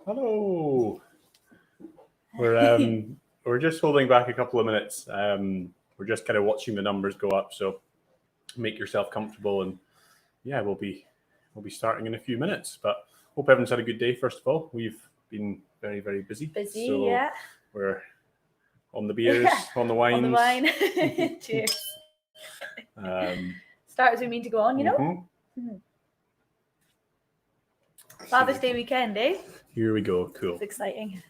Hello. We're just holding back a couple of minutes. We're just kind of watching the numbers go up. So make yourself comfortable, and yeah, we'll be starting in a few minutes. But hope everyone's had a good day. First of all, we've been very busy. Busy, so yeah. We're on the beers, on the wines. On the wine. Cheers. Start as we mean to go on, you know. Father's Day weekend, eh? Here we go. Cool. It's exciting.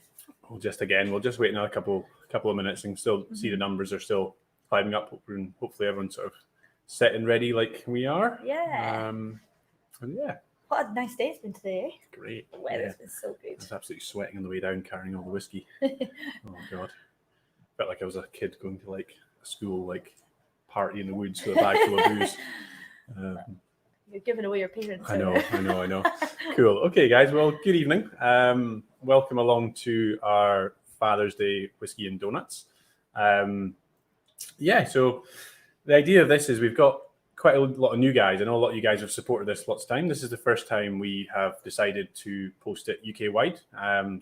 We'll just wait another couple of minutes and still see the numbers are still climbing up, and hopefully everyone's sort of set and ready like we are. Yeah. And yeah. What a nice day it's been today, eh? Great. The weather's been so good. I was absolutely sweating on the way down carrying all the whiskey. Oh god. Felt like I was a kid going to like a school like party in the woods with a bag full of booze. You're giving away your parents. I know. Cool. Okay, guys. Well, good evening. Welcome along to our Father's Day Whiskey and Donuts. So the idea of this is we've got quite a lot of new guys. I know a lot of you guys have supported this lots of time. This is the first time we have decided to post it UK-wide.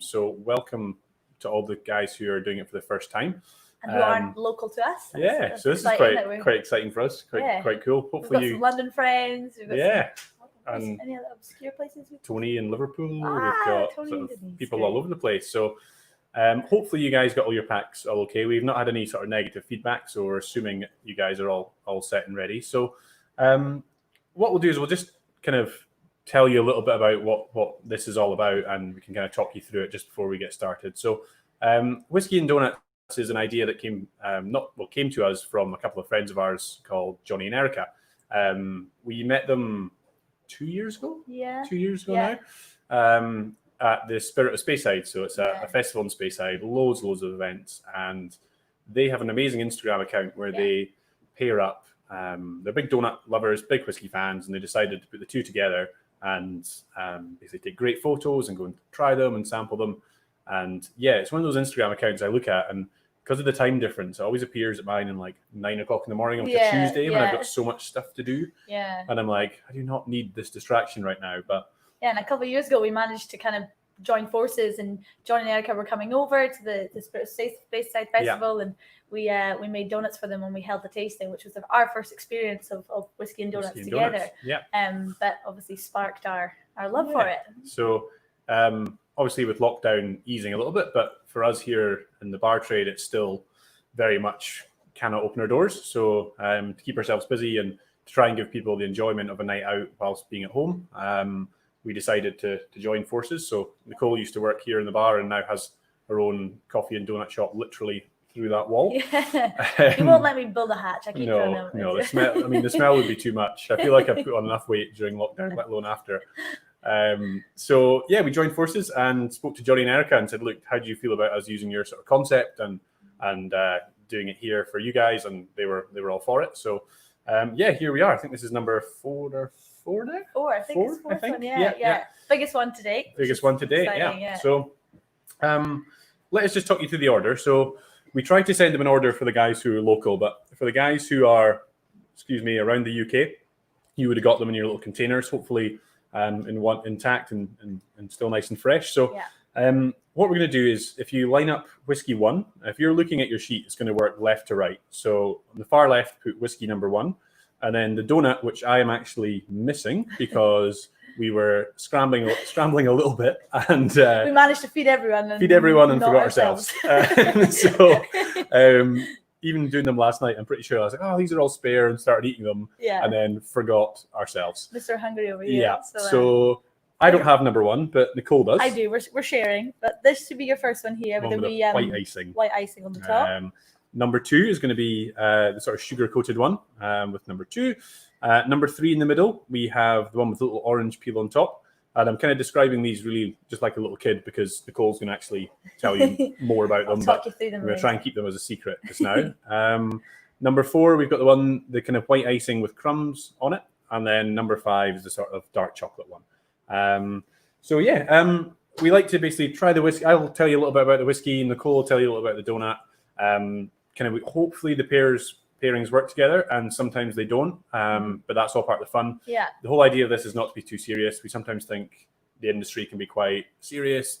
So welcome to all the guys who are doing it for the first time. And who aren't local to us. Yeah, so this is quite exciting for us. Quite cool. Hopefully we've got some London friends. We've got some, any other obscure places? Tony in Liverpool. We've got sort of people all over the place. So hopefully you guys got all your packs all okay. We've not had any sort of negative feedback, so we're assuming you guys are all set and ready. So what we'll do is we'll just kind of tell you a little bit about what this is all about, and we can kind of talk you through it just before we get started. So Whiskey and Donuts is an idea that came to us from a couple of friends of ours called Johnny and Erica. We met them 2 years ago. Yeah. 2 years ago now. At the Spirit of Speyside. So it's a festival in Speyside, loads of events, and they have an amazing Instagram account where they pair up. They're big donut lovers, big whiskey fans, and they decided to put the two together and basically take great photos and go and try them and sample them. And yeah, it's one of those Instagram accounts I look at, and because of the time difference, it always appears at mine in like 9 o'clock in the morning on a Tuesday when I've got so much stuff to do. Yeah. And I'm like, I do not need this distraction right now. But yeah, and a couple of years ago, we managed to kind of join forces, and John and Erica were coming over to the Spirit of Speyside Festival, and we made donuts for them when we held the tasting, which was our first experience of whiskey and donuts together. Yeah. That obviously sparked our love for it. So obviously with lockdown easing a little bit, but for us here in the bar trade, it's still very much cannot open our doors. So to keep ourselves busy and to try and give people the enjoyment of a night out whilst being at home, we decided to join forces. So Nicole used to work here in the bar and now has her own coffee and donut shop literally through that wall. Yeah. You won't let me build a hatch. I keep trying to. No, the smell. I mean, the smell would be too much. I feel like I've put on enough weight during lockdown, let alone after. So yeah, we joined forces and spoke to Johnny and Erica and said, look, how do you feel about us using your sort of concept and doing it here for you guys? And they were all for it. So here we are. I think this is number four now. Four, I think it's fourth one. Yeah. Biggest one to date. Yeah. So let us just talk you through the order. So we tried to send them an order for the guys who are local, but for the guys who are, around the UK, you would have got them in your little containers, hopefully intact and still nice and fresh. So what we're going to do is, if you line up whiskey 1, if you're looking at your sheet, it's going to work left to right. So on the far left, put whiskey number 1, and then the donut, which I am actually missing because we were scrambling a little bit, and we managed to feed everyone and forgot ourselves. Even doing them last night, I'm pretty sure I was like, oh, these are all spare, and started eating them, and then forgot ourselves. Mr. Hungry over here. Yeah. So I don't have number 1, but Nicole does. I do. We're sharing, but this should be your first one here with the white icing. White icing on the top. Number 2 is going to be the sort of sugar-coated one with number 2. Number 3 in the middle, we have the one with the little orange peel on top. And I'm kind of describing these really just like a little kid because Nicole's going to actually tell you more about them. Talk you through them. I'm going to try and keep them as a secret just now. Number 4, we've got the kind of white icing with crumbs on it. And then number 5 is the sort of dark chocolate one. We like to basically try the whiskey. I'll tell you a little bit about the whiskey. Nicole will tell you a little about the donut. Hopefully the pairings work together, and sometimes they don't, but that's all part of the fun. Yeah. The whole idea of this is not to be too serious. We sometimes think the industry can be quite serious,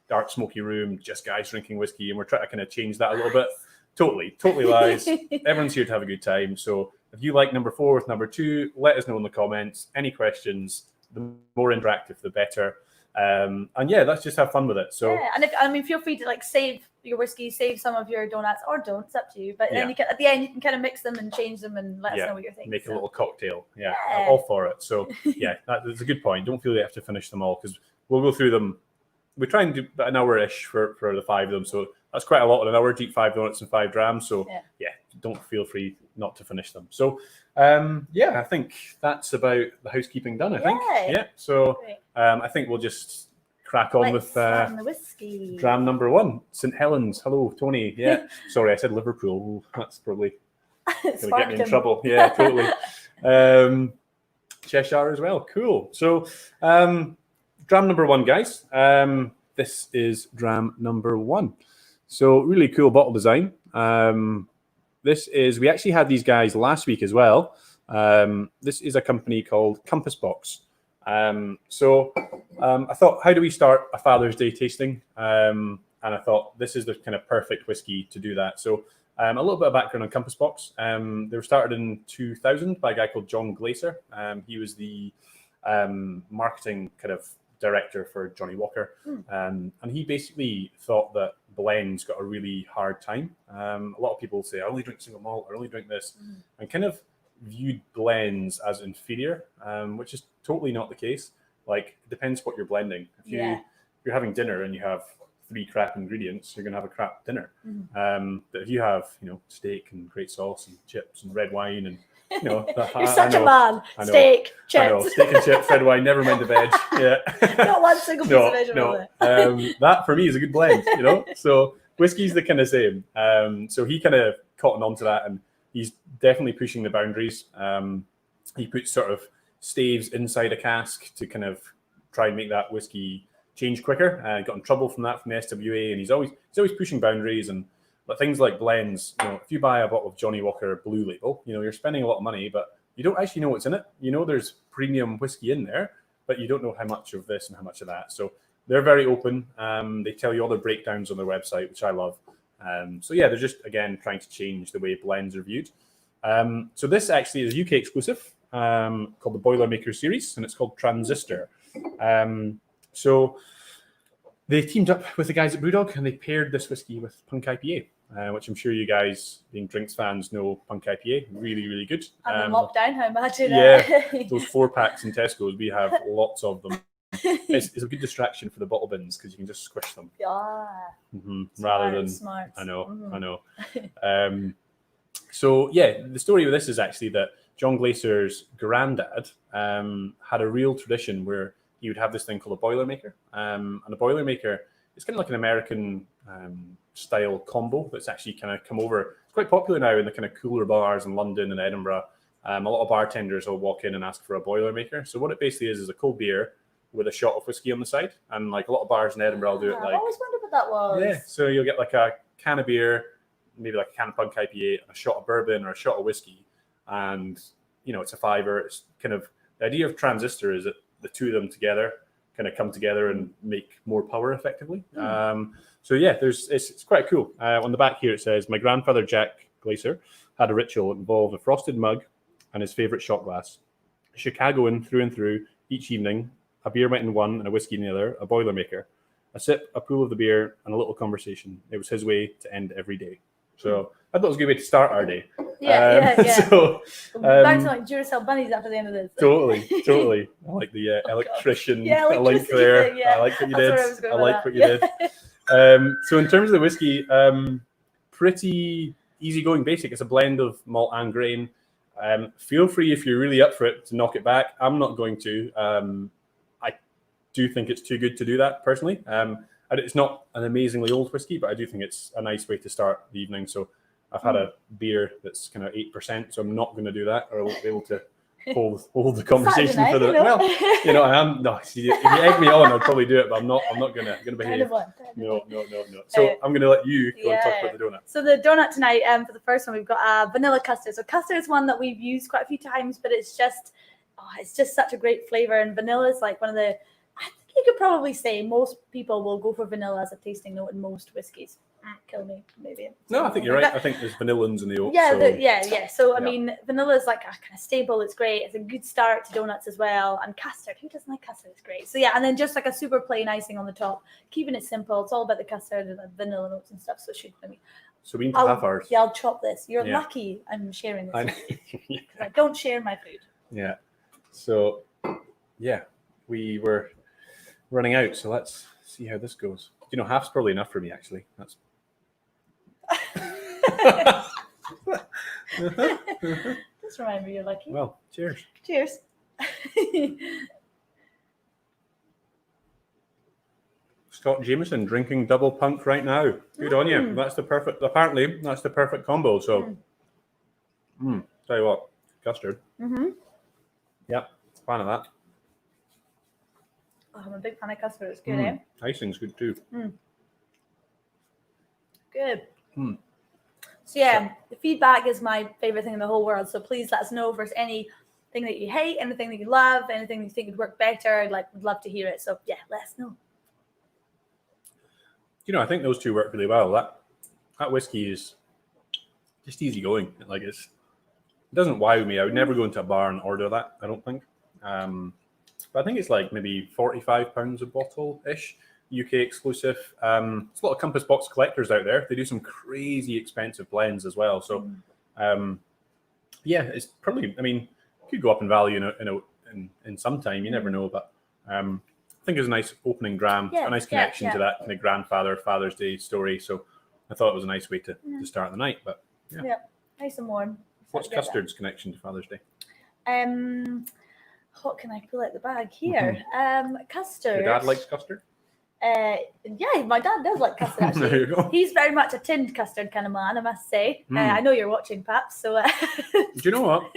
dark, smoky room, just guys drinking whiskey, and we're trying to kind of change that a little bit. Totally lies. Everyone's here to have a good time. So if you like number 4 with number 2, let us know in the comments. Any questions, the more interactive, the better. And yeah, let's just have fun with it. So and feel free to like save your whiskey, save some of your donuts, or don't. It's up to you. But then you can, at the end, you can kind of mix them and change them and let us know what you're thinking. Make a little cocktail. Yeah, I'm all for it. So yeah, that's a good point. Don't feel you have to finish them all, because we'll go through them. We try and do an hour-ish for the 5 of them. So that's quite a lot in an hour to eat 5 donuts and 5 drams. So yeah, don't feel free not to finish them. So I think that's about the housekeeping done, I think. Yeah. So I think we'll just crack on with the whiskey. Dram number 1, St. Helens. Hello, Tony. Yeah. Sorry, I said Liverpool. Ooh, that's probably going to get me in trouble. Yeah, totally. Cheshire as well. Cool. So Dram number 1, guys. This is Dram number 1. So really cool bottle design. We actually had these guys last week as well. This is a company called Compass Box. I thought, how do we start a Father's Day tasting? And I thought this is the kind of perfect whiskey to do that. So a little bit of background on Compass Box. They were started in 2000 by a guy called John Glaser. He was the marketing kind of director for Johnny Walker. And he basically thought that blends got a really hard time. A lot of people say, I only drink single malt, I only drink this, and kind of viewed blends as inferior, which is totally not the case. Like, it depends what you're blending. If you're having dinner and you have 3 crap ingredients, you're going to have a crap dinner. But if you have, steak and great sauce and chips and red wine and you're such a man. Steak, chips. Steak and chips, red wine, never mind the veg. Yeah. Not one single piece of veg. No. That for me is a good blend, So whiskey's the kind of same. So he kind of caught on to that, and he's definitely pushing the boundaries. He puts sort of staves inside a cask to kind of try and make that whiskey change quicker. Got in trouble from that from the SWA, and he's always pushing boundaries. But things like blends, if you buy a bottle of Johnny Walker Blue Label, you're spending a lot of money, but you don't actually know what's in it. There's premium whiskey in there, but you don't know how much of this and how much of that. So they're very open. They tell you all the breakdowns on their website, which I love. They're just, again, trying to change the way blends are viewed. So this actually is a UK exclusive called the Boilermaker series, and it's called Transistor. So they teamed up with the guys at Brewdog, and they paired this whiskey with Punk IPA, which I'm sure you guys, being drinks fans, know Punk IPA. Really, really good. And in lockdown, I imagine. Yeah, those 4-packs in Tesco's, we have lots of them. It's a good distraction for the bottle bins because you can just squish them. Yeah. Rather than smart. I know. The story with this is actually that John Glaser's granddad had a real tradition where he would have this thing called a Boilermaker. And a Boilermaker is kind of like an American style combo that's actually kind of come over. It's quite popular now in the kind of cooler bars in London and Edinburgh. A lot of bartenders will walk in and ask for a Boilermaker. So what it basically is a cold beer with a shot of whiskey on the side. And like a lot of bars in Edinburgh will do it like... I always wondered what that was. Yeah, so you'll get like a can of beer, maybe like a can of Punk IPA, a shot of bourbon or a shot of whiskey. And, it's a $5. It's kind of... The idea of Transistor is that the two of them together kind of come together and make more power effectively. It's quite cool. On the back here, it says, my grandfather, Jack Glaser, had a ritual that involved a frosted mug and his favorite shot glass. Chicagoan through and through, each evening, a beer went in one and a whiskey in the other, a Boilermaker, a sip, a pull of the beer, and a little conversation. It was his way to end every day. So I thought it was a good way to start our day. Yeah. So, back to like Duracell bunnies after the end of this. Totally. I like the electrician link there. Thing, yeah. I like what you did. So in terms of the whiskey, pretty easygoing basic. It's a blend of malt and grain. Feel free, if you're really up for it, to knock it back. I'm not going to. I do think it's too good to do that personally. It's not an amazingly old whiskey, but I do think it's a nice way to start the evening. So I've had a beer that's kind of 8%, so I'm not going to do that, or I won't be able to hold the conversation for the Well, I am. No, if you egg me on, I'd probably do it, but I'm not going to behave. No. So I'm going to let you go and talk about the donut. So the donut tonight, for the first one, we've got a vanilla custard. So custard is one that we've used quite a few times, but it's just such a great flavor, and vanilla is like one of the. I think you could probably say most people will go for vanilla as a tasting note in most whiskies. Kill me, maybe. No, I think you're right. I think there's vanillins in the oak. Yeah. So I mean, vanilla is like a kind of staple. It's great. It's a good start to donuts as well. And custard, who doesn't like custard? It's great. So yeah, and then just like a super plain icing on the top, keeping it simple. It's all about the custard and the vanilla notes and stuff. So it should. I mean, so we need to have ours. Yeah, I'll chop this. You're lucky I'm sharing this with you. Because I don't share my food. Yeah. So yeah, we were running out. So let's see how this goes. You know, half's probably enough for me actually. That's Just remind me you're lucky. Well, cheers. Cheers. Scott Jameson drinking double punk right now. Good on you. Apparently that's the perfect combo. So tell you what, custard. Yep, fan of that. Oh, I'm a big fan of custard. It's good, eh? Icing's good too. Good. So yeah, the feedback is my favorite thing in the whole world. So please let us know if there's anything that you hate, anything that you love, anything you think would work better. Would love to hear it. So yeah, let us know. You know, I think those two work really well. That whiskey is just easy going. It doesn't wow me. I would never go into a bar and order that, I don't think. But I think it's like maybe £45 a bottle-ish. UK exclusive. There's a lot of Compass Box collectors out there. They do some crazy expensive blends as well. So, it's probably. I mean, could go up in value in some time. You never know. But I think it's a nice opening dram, a nice connection to that kind of Father's Day story. So, I thought it was a nice way to start the night. But yeah, nice and warm. What's custard's connection to Father's Day? What can I pull out the bag here? Custard. Your dad likes custard? Yeah, my dad does like custard actually. There you go. He's very much a tinned custard kind of man, I must say. I know you're watching, Paps, so do you know what?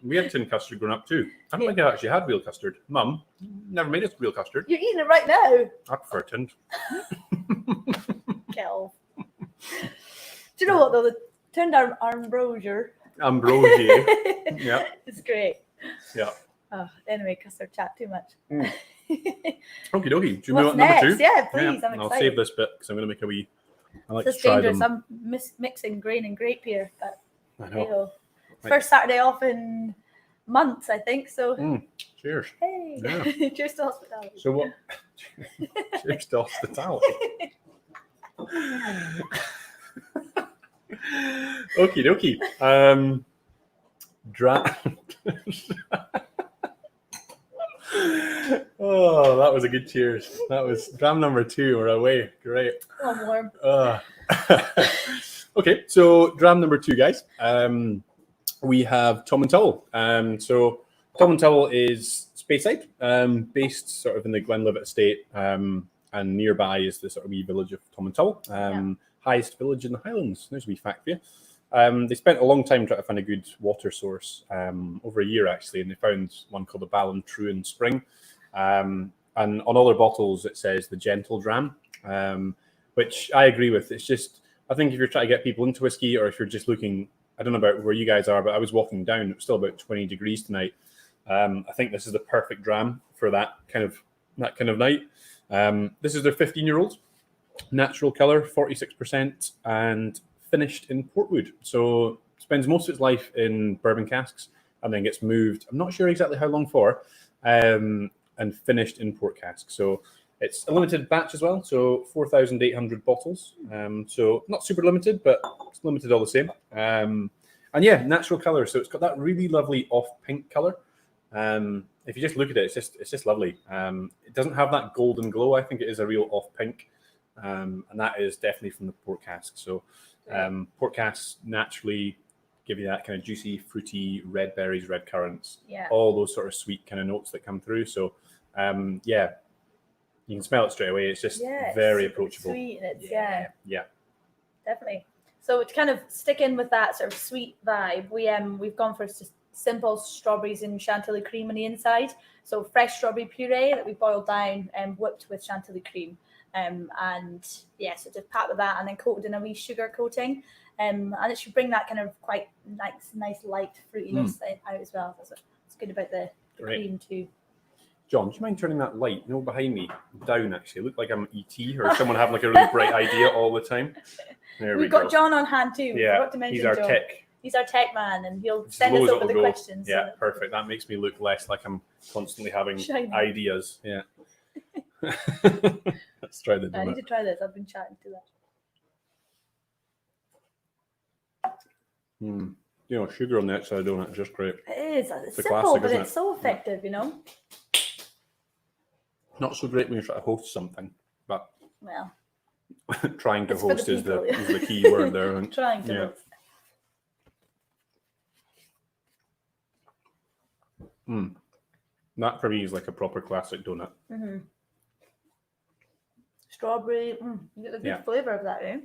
We had tin custard growing up too. I don't think I actually had real custard. Mum never made us real custard. You're eating it right now. I prefer tinned. Get off. Do you know what though? The tinned ambrosia. Yeah. It's great. Yeah. Oh, anyway, custard chat too much. Okie dokie. Do you What's know what next? number 2? Yeah, please. I'm excited. I'll save this bit because I'm going to make a wee. I like This to is try dangerous. them. I'm mixing grain and grape here, but I know. you know, first Saturday off in months, I think. So cheers. Hey, yeah. Cheers to hospitality. So what? Cheers to hospitality. Okie dokie. Oh, that was a good cheers. That was dram number 2. We're away. Great. I'm warm. Okay, so dram number 2, guys. We have Tom and Tull. So Tom and Tull is Speyside, based sort of in the Glenlivet estate, and nearby is the sort of wee village of Tom and Tull, highest village in the Highlands. There's a wee fact for you. They spent a long time trying to find a good water source, over a year actually, and they found one called the Ballintruen Spring. And on all their bottles it says the gentle dram, which I agree with. It's just, I think if you're trying to get people into whiskey, or if you're just looking, I don't know about where you guys are, but I was walking down, it was still about 20 degrees tonight. I think this is the perfect dram for that kind of night. This is their 15-year-old, natural color, 46%, and finished in portwood. So spends most of its life in bourbon casks and then gets moved, I'm not sure exactly how long for, and finished in port casks. So it's a limited batch as well, so 4,800 bottles. So not super limited, but it's limited all the same. And yeah, natural color. So it's got that really lovely off pink color. If you just look at it, it's just lovely. It doesn't have that golden glow. I think it is a real off pink, and that is definitely from the port cask. So port casks naturally give you that kind of juicy, fruity, red berries, red currants, all those sort of sweet kind of notes that come through. So yeah, you can smell it straight away. It's just very approachable. Sweet, and it's, yeah, definitely. So to kind of stick in with that sort of sweet vibe, we've gone for just simple strawberries and chantilly cream on the inside. So fresh strawberry puree that we boiled down and whipped with chantilly cream. And yeah, so just pat with that and then coated in a wee sugar coating. And it should bring that kind of quite nice light fruitiness out as well. That's what's good about the cream too. John, do you mind turning that light, behind me, down actually? Look like I'm ET or someone having like a really bright idea all the time. There We've got John on hand too. Yeah, forgot to mention he's our John. tech. He's our tech man, and he'll send us over the questions. Yeah, perfect. That makes me look less like I'm constantly having ideas. Yeah. Let's try the donut. I need to try this. I've been chatting to that. Sugar on the outside of the donut is just great. It is. It's simple, classic, but isn't it's so effective, Not so great when you're trying to host something, but well, trying to host is the key word there. Trying to host. That for me is like a proper classic donut. Mm-hmm. Strawberry. You get the good flavour of that, eh?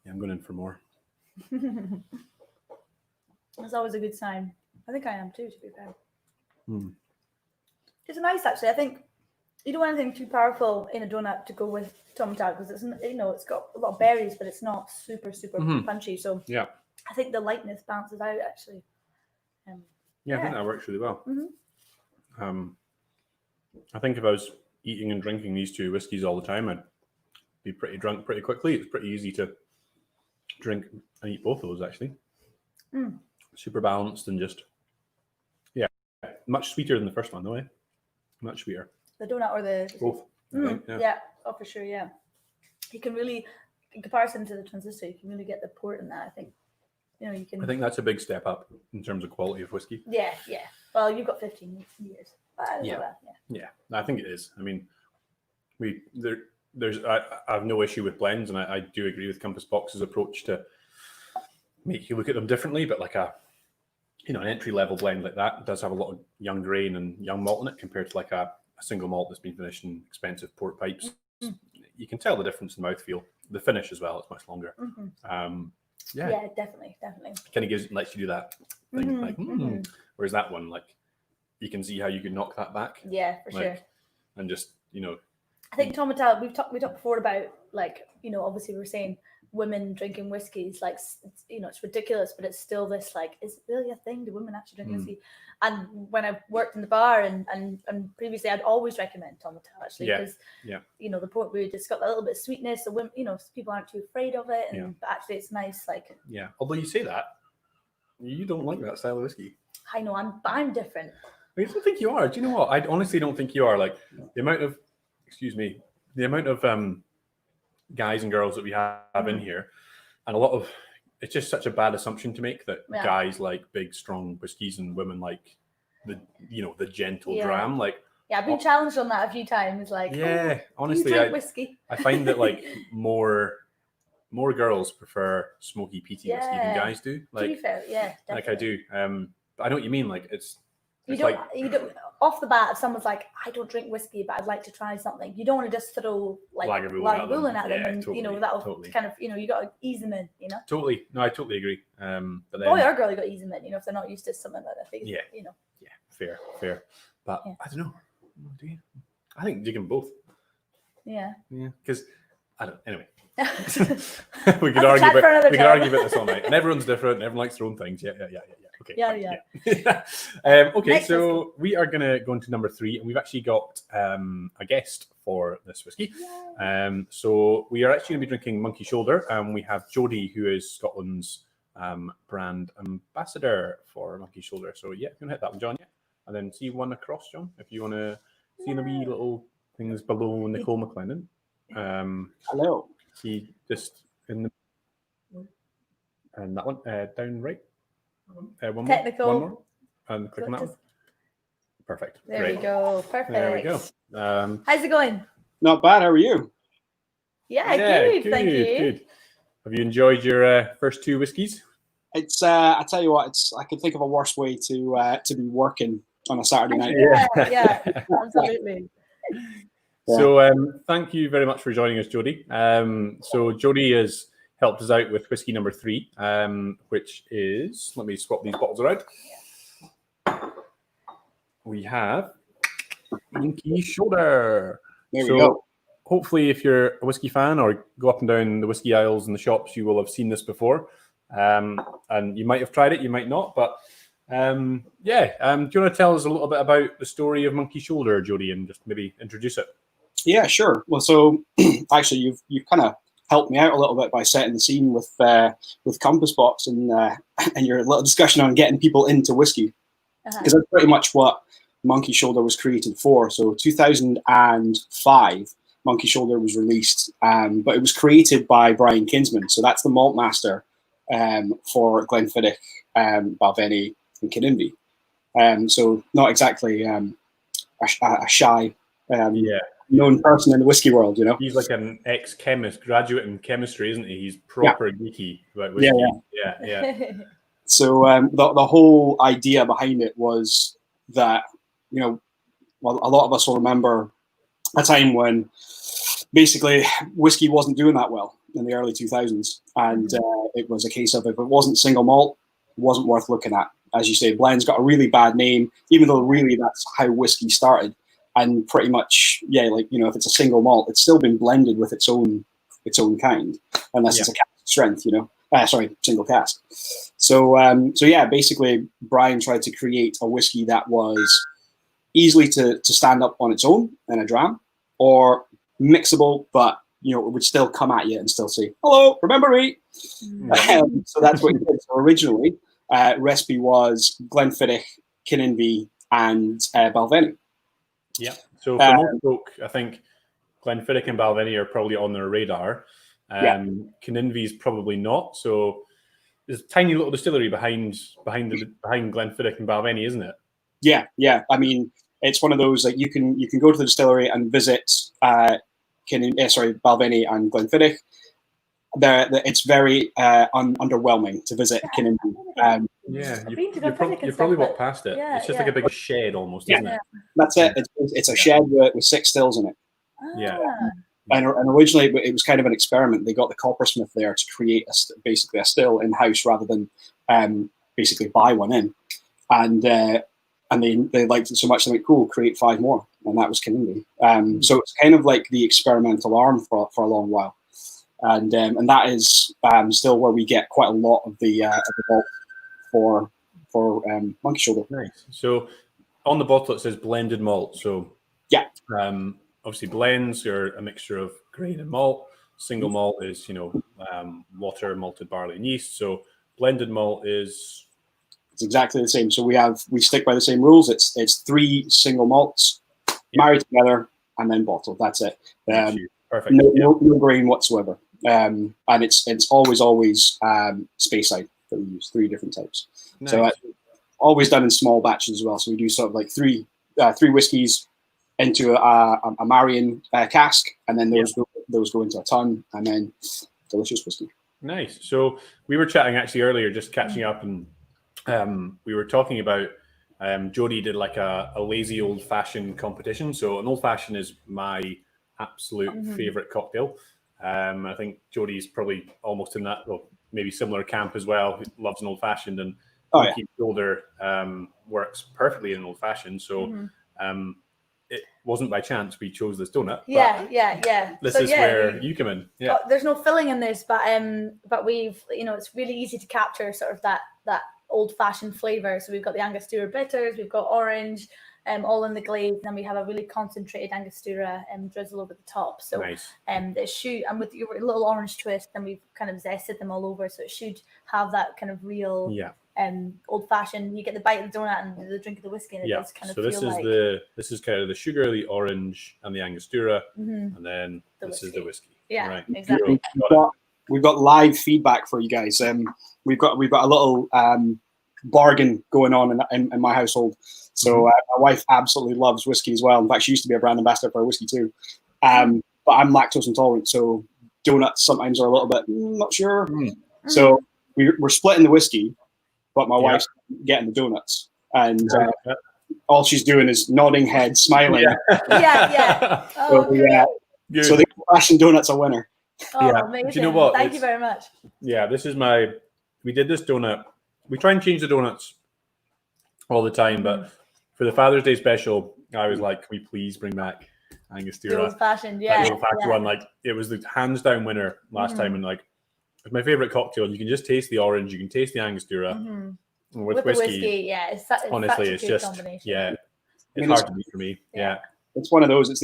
Yeah, I'm going in for more. That's always a good sign. I think I am too, to be fair. It's nice, actually. I think you don't want anything too powerful in a donut to go with tomato because it's it's got a lot of berries, but it's not super punchy. So yeah, I think the lightness balances out actually. I think that works really well. Mm-hmm. I think if I was eating and drinking these two whiskeys all the time, I'd be pretty drunk pretty quickly. It's pretty easy to drink and eat both of those actually. Super balanced and just much sweeter than the first one though, eh? Much sweeter. The donut or the both. I think, oh for sure, yeah. You can really, in comparison to the transistor, you can really get the port in that. I think, you can. I think that's a big step up in terms of quality of whiskey. Yeah. Well, you've got 15 years. Yeah, I think it is. I mean, I have no issue with blends, and I do agree with Compass Box's approach to make you look at them differently. But like an entry level blend like that does have a lot of young grain and young malt in it compared to like a single malt that's been finished in expensive port pipes. You can tell the difference in mouthfeel. The finish as well, it's much longer. Yeah, definitely. Kind of lets you do that thing, whereas that one, like, you can see how you can knock that back. Yeah, for sure. And just, I think Tomatal, we talked before about, like, obviously we were saying women drinking whiskeys, like, it's ridiculous, but it's still this, like, is it really a thing? Do women actually drink whiskey? And when I worked in the bar and previously, I'd always recommend Tomatal, actually, because, the port root, it's got that little bit of sweetness, so women, people aren't too afraid of it, but actually it's nice, like. Yeah, although you say that, you don't like that style of whiskey. I know, I'm different. I don't think you are. Do you know what? I honestly don't think you are. Like, the amount of guys and girls that we have in here, and a lot of, it's just such a bad assumption to make that guys like big, strong whiskeys and women like the gentle dram. Like, I've been challenged on that a few times. Like, honestly, you drink whiskey. I find that like more girls prefer smoky, peaty whiskey than guys do. Like, to be fair, definitely. Like I do. But I know what you mean. Like, you don't off the bat, if someone's like, I don't drink whiskey, but I'd like to try something, you don't want to just throw like Lagavulin at them, and totally, that'll kind of, you got to ease them in, Totally. No, I totally agree. But then, boy or girl, you got to ease them in, if they're not used to something like that. Fair. But I don't know. Do you? I think you can both. Yeah. Because I don't. Anyway, we could argue about this all night, and everyone's different. And everyone likes their own things. Yeah. Okay. Yeah. Okay, next so we are going to go into number 3, and we've actually got a guest for this whiskey. So we are actually going to be drinking Monkey Shoulder, and we have Jodie, who is Scotland's brand ambassador for Monkey Shoulder. So yeah, you want to hit that one, John? Yeah, and then see one across, John, if you want to see the wee little things below Nicole McLennan. Hello. See just in the and that one down right. One more, and click on that one. Perfect. There we go. Perfect. There we go. How's it going? Not bad. How are you? Yeah, good. Thank you. Good. Have you enjoyed your first 2 whiskeys? It's. I tell you what. I can think of a worse way to be working on a Saturday night. Yeah, absolutely. So thank you very much for joining us, Jodie. So Jodie has helped us out with whiskey number 3, which is, let me swap these bottles around. We have Monkey Shoulder. There we go. Hopefully, if you're a whiskey fan or go up and down the whiskey aisles in the shops, you will have seen this before. And you might have tried it, you might not, but Do you want to tell us a little bit about the story of Monkey Shoulder, Jody, and just maybe introduce it? Yeah, sure. Well, so actually, you've kind of helped me out a little bit by setting the scene with Compass Box and your little discussion on getting people into whiskey, because that's pretty much what Monkey Shoulder was created for. So 2005, Monkey Shoulder was released, but it was created by Brian Kinsman. So that's the malt master for Glenfiddich, Balvenie, and Kinninvie. So not exactly a shy known person in the whiskey world, you know. He's like an ex-chemist, graduate in chemistry, isn't he? He's proper geeky about whiskey. Yeah. So the whole idea behind it was that, you know, well, a lot of us will remember a time when basically whiskey wasn't doing that well in the early 2000s, and it was a case of if it wasn't single malt, it wasn't worth looking at. As you say, blend's got a really bad name, even though really that's how whiskey started. And pretty much, if it's a single malt, it's still been blended with its own kind, unless it's a cask strength, single cask. So basically, Brian tried to create a whiskey that was easily to stand up on its own in a dram, or mixable, but it would still come at you and still say, "Hello, remember me?" So that's what he did. So originally, recipe was Glenfiddich, Kinninvie, and Balvenie. Yeah. So for most folk, I think Glenfiddich and Balvenie are probably on their radar. Kinninvie's probably not. So there's a tiny little distillery behind Glenfiddich and Balvenie, isn't it? Yeah. I mean, it's one of those that you can go to the distillery and visit Balvenie and Glenfiddich. It's very underwhelming to visit Kinninvie. You probably walked past it. It's just like a big shed almost, isn't it? That's it. It's a shed with 6 stills in it. And originally it was kind of an experiment. They got the coppersmith there to create basically a still in-house rather than basically buy one in. And they liked it so much they went, cool, create 5 more. And that was Kinninvie. So it's kind of like the experimental arm for a long while. And that is still where we get quite a lot of the malt for Monkey Shoulder. Nice. So on the bottle it says blended malt. So obviously blends are a mixture of grain and malt. Single malt is water, malted barley, and yeast. So blended malt is exactly the same. So we stick by the same rules. It's 3 single malts married together and then bottled. That's it. Perfect. No grain whatsoever. And it's always space side that we use, 3 different types. Nice. So always done in small batches as well. So we do sort of like three whiskeys into a Marion cask, and then those go into a ton, and then delicious whiskey. Nice. So we were chatting actually earlier, just catching up, and we were talking about Jody did like a lazy old fashioned competition. So an old fashioned is my absolute favorite cocktail. I think Jody's probably almost in that, well, maybe similar camp as well. He loves an old fashioned, and Monkey Shoulder works perfectly in an old fashioned. So it wasn't by chance we chose this donut. Yeah. This is where you come in. Yeah. There's no filling in this, but we've it's really easy to capture sort of that old fashioned flavor. So we've got the Angostura bitters, we've got orange. All in the glaze, and then we have a really concentrated Angostura drizzle over the top. So nice. It should, and with your little orange twist, then we've kind of zested them all over, so it should have that kind of real old fashioned. You get the bite of the donut and the drink of the whiskey, and it does kind of feel like. This is kind of the sugar, the orange, and the Angostura, and then this is the whiskey. Yeah, right. Exactly. We've got live feedback for you guys. We've got a little bargain going on in my household. So my wife absolutely loves whiskey as well. In fact, she used to be a brand ambassador for whiskey too. But I'm lactose intolerant, so donuts sometimes are a little bit not sure. So we're splitting the whiskey, but my wife's getting the donuts, and all she's doing is nodding head, smiling. Oh, so the old-fashioned donut's a winner. Oh, amazing. Do you know what? Thank you very much. Yeah, this is we did this donut. We try and change the donuts all the time, but for the Father's Day special, I was like, can we please bring back Angostura? The old-fashioned, The old-fashioned one. Like, it was the hands-down winner last time, and like, it's my favorite cocktail. You can just taste the orange, you can taste the Angostura, with the whiskey, whiskey, yeah, it's honestly, such a it's good just combination. it's hard to beat for me. Yeah. It's one of those. It's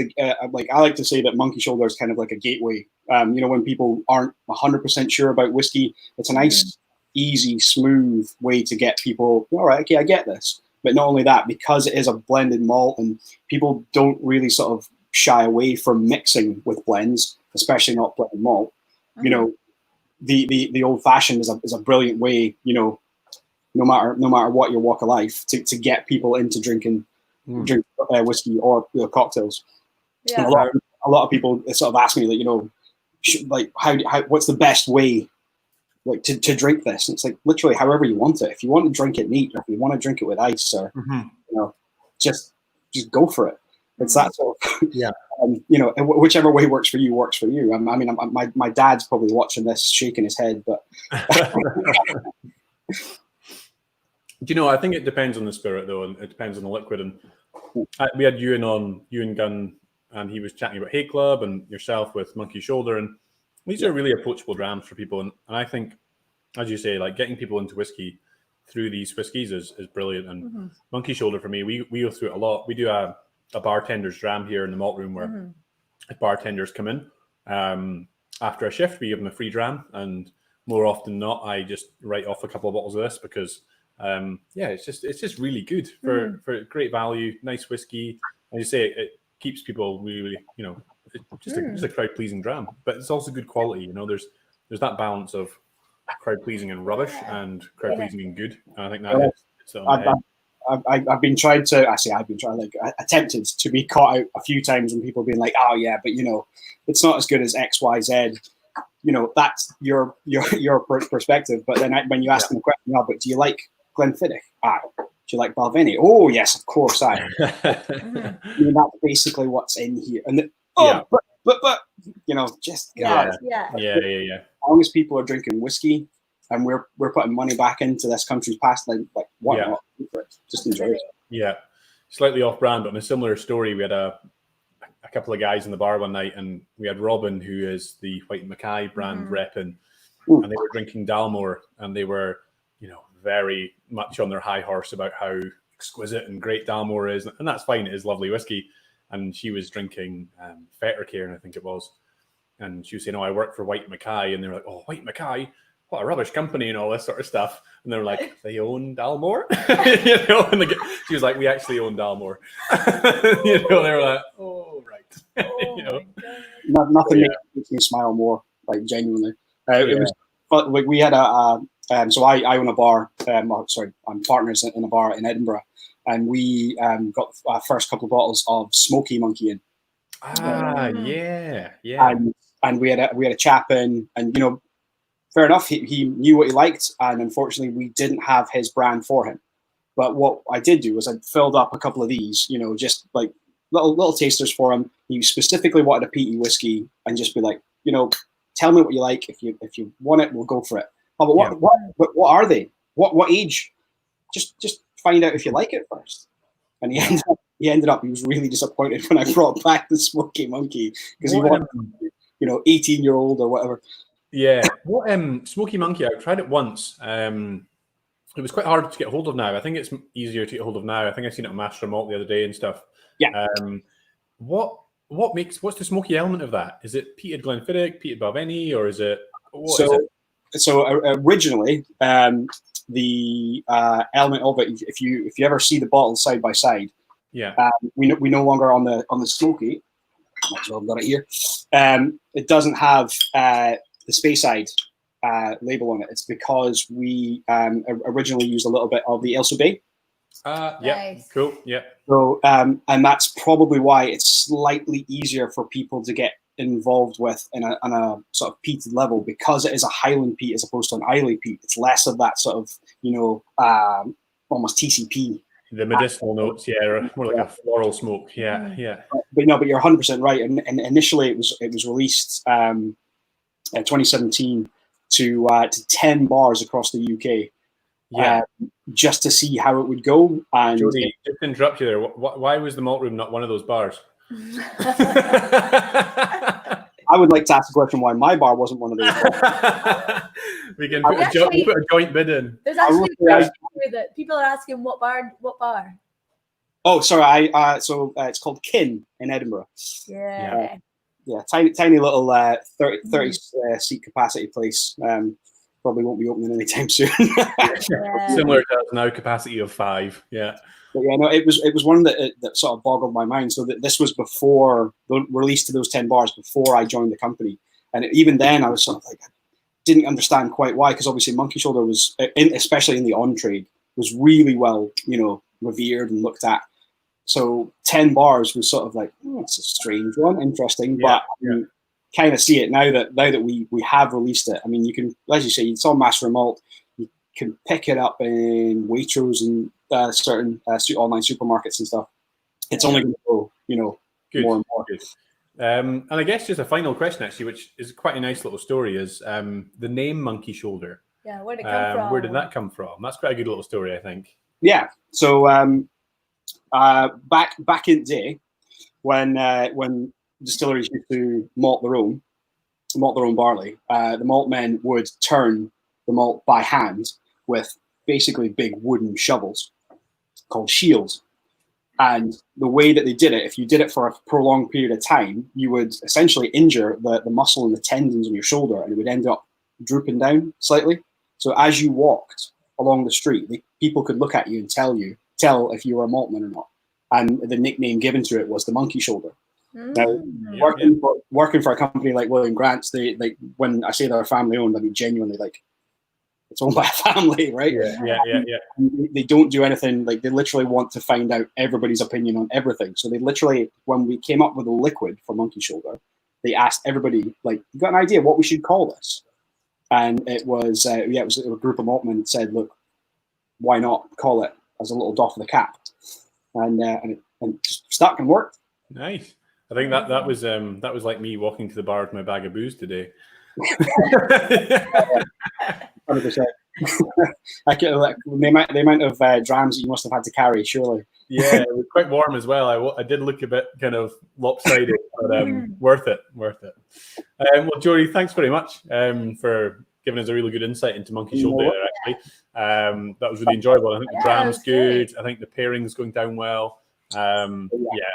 like I like to say that Monkey Shoulder is kind of like a gateway. When people aren't 100% sure about whiskey, it's a nice, easy, smooth way to get people. All right, okay, I get this. But not only that, because it is a blended malt, and people don't really sort of shy away from mixing with blends, especially not blended malt. The old fashioned is a brilliant way. No matter what your walk of life, to get people into drinking whiskey or cocktails. Yeah. And a lot of people sort of ask me that, how what's the best way to drink this? And it's like literally however you want it. If you want to drink it neat, or if you want to drink it with ice, or just go for it. It's that sort of whichever way works for you works for you. I mean, my dad's probably watching this shaking his head, but I think it depends on the spirit though, and it depends on the liquid. And we had Ewan Gunn, and he was chatting about Hay Club and yourself with Monkey Shoulder, and these are really approachable drams for people. And I think, as you say, like getting people into whiskey through these whiskies is brilliant. And Monkey Shoulder for me, we go through it a lot. We do a bartender's dram here in the malt room where if bartenders come in after a shift, we give them a free dram, and more often than not, I just write off a couple of bottles of this because it's just really good for great value, nice whiskey. As you say, it keeps people really, just a crowd pleasing dram, but it's also good quality. There's that balance of crowd pleasing and rubbish and crowd pleasing and good. And I think that is. I've been trying to. Attempted to be caught out a few times when people have been like, "Oh yeah, but it's not as good as X, Y, Z." That's your perspective. But then when you ask them the question, but do you like Glenfiddich? Do you like Balvenie? Oh yes, of course I. That's basically what's in here. And but just yeah. As long as people are drinking whiskey and we're putting money back into this country's past, why not? Just enjoy it. Yeah, slightly off brand, but on a similar story, we had a couple of guys in the bar one night, and we had Robin, who is the White Mackay brand rep, and they were drinking Dalmore, and they were, very much on their high horse about how exquisite and great Dalmore is, and that's fine. It is lovely whiskey, and she was drinking Fettercairn, I think it was, and she was saying, "Oh, I work for White Mackay," and they were like, "Oh, White Mackay, what a rubbish company," and all this sort of stuff. And they were like, "They own Dalmore?" And she was like, "We actually own Dalmore." They were like, "Oh, right." Nothing makes me smile more, genuinely. It was like we had so I own a bar. I'm partners in a bar in Edinburgh, and we got our first couple of bottles of Smoky Monkey in. And we had a chap in, and fair enough, he knew what he liked, and unfortunately we didn't have his brand for him. But what I did do was I filled up a couple of these, just like little tasters for him. He specifically wanted a peaty whiskey, and just be like, tell me what you like. If you want it, we'll go for it. Oh, but what are they? What age? Just find out if you like it first. And he ended up he was really disappointed when I brought back the Smoky Monkey because he wanted 18-year-old or whatever. Yeah. What Smoky Monkey, I tried it once. It was quite hard to get hold of now. I think it's easier to get hold of now. I think I seen it on Master Malt the other day and stuff. Yeah. What's the smoky element of that? Is it peated Glenfiddich, peated Balvenie, or is it So originally, the element of it, if you ever see the bottles side by side, we no longer on the Smoky. So I've got it here. It doesn't have the Speyside label on it. It's because we originally used a little bit of the Ailsa Bay. Nice. Cool. Yeah. So and that's probably why it's slightly easier for people to get involved with on a sort of peated level, because it is a Highland peat as opposed to an Islay peat. It's less of that sort of almost TCP. The medicinal notes, more like a floral smoke. Yeah. But you're 100% right. And initially it was released in 2017 to 10 bars across the UK. Just to see how it would go. And Jody, just to interrupt you there. Why was the malt room not one of those bars? I would like to ask the question why my bar wasn't one of those bars. We can put a joint bid in. There's actually hear that people are asking what bar. What bar? Oh, sorry. So it's called Kin in Edinburgh. Yeah. Yeah, tiny little 30 seat capacity place. Probably won't be opening anytime soon. Similar to us now, capacity of 5. Yeah. But yeah, no, it was one that sort of boggled my mind. So that this was before the release to those 10 bars, before I joined the company, and even then I was sort of like, I didn't understand quite why, because obviously Monkey Shoulder was, especially in the on trade, was really well, revered and looked at. So 10 bars was sort of like, it's a strange one, interesting, but you kind of see it now that we have released it. I mean, you can, as you say, it's on Master Malt. You can pick it up in Waitrose and certain online supermarkets and stuff. It's only going to go, more and more. Good. And I guess just a final question, actually, which is quite a nice little story, is the name Monkey Shoulder. Yeah, where did it come from? Where did that come from? That's quite a good little story, I think. Yeah. So back in the day, when distilleries used to malt their own barley, the malt men would turn the malt by hand with basically big wooden shovels called shields. And the way that they did it, if you did it for a prolonged period of time, you would essentially injure the muscle and the tendons in your shoulder, and it would end up drooping down slightly. So as you walked along the street, people could look at you and tell if you were a maltman or not. And the nickname given to it was the Monkey Shoulder. Now, working for a company like William Grant's, they when I say they're family owned, I mean genuinely, like, it's owned by a family, right? Yeah. They don't do anything, like, they literally want to find out everybody's opinion on everything. So they literally, when we came up with a liquid for Monkey Shoulder, they asked everybody, like, you got an idea what we should call this? And it was a group of maltmen that said, look, why not call it as a little doff of the cap? And it just stuck and worked. Nice. I think that was like me walking to the bar with my bag of booze today. 100%. The amount of drams that you must have had to carry, surely. Yeah, it was quite warm as well. I did look a bit kind of lopsided, but worth it. Well, Jodie, thanks very much for giving us a really good insight into Monkey Shoulder there, actually. That was really enjoyable. I think the dram's good. I think the pairing's going down well. I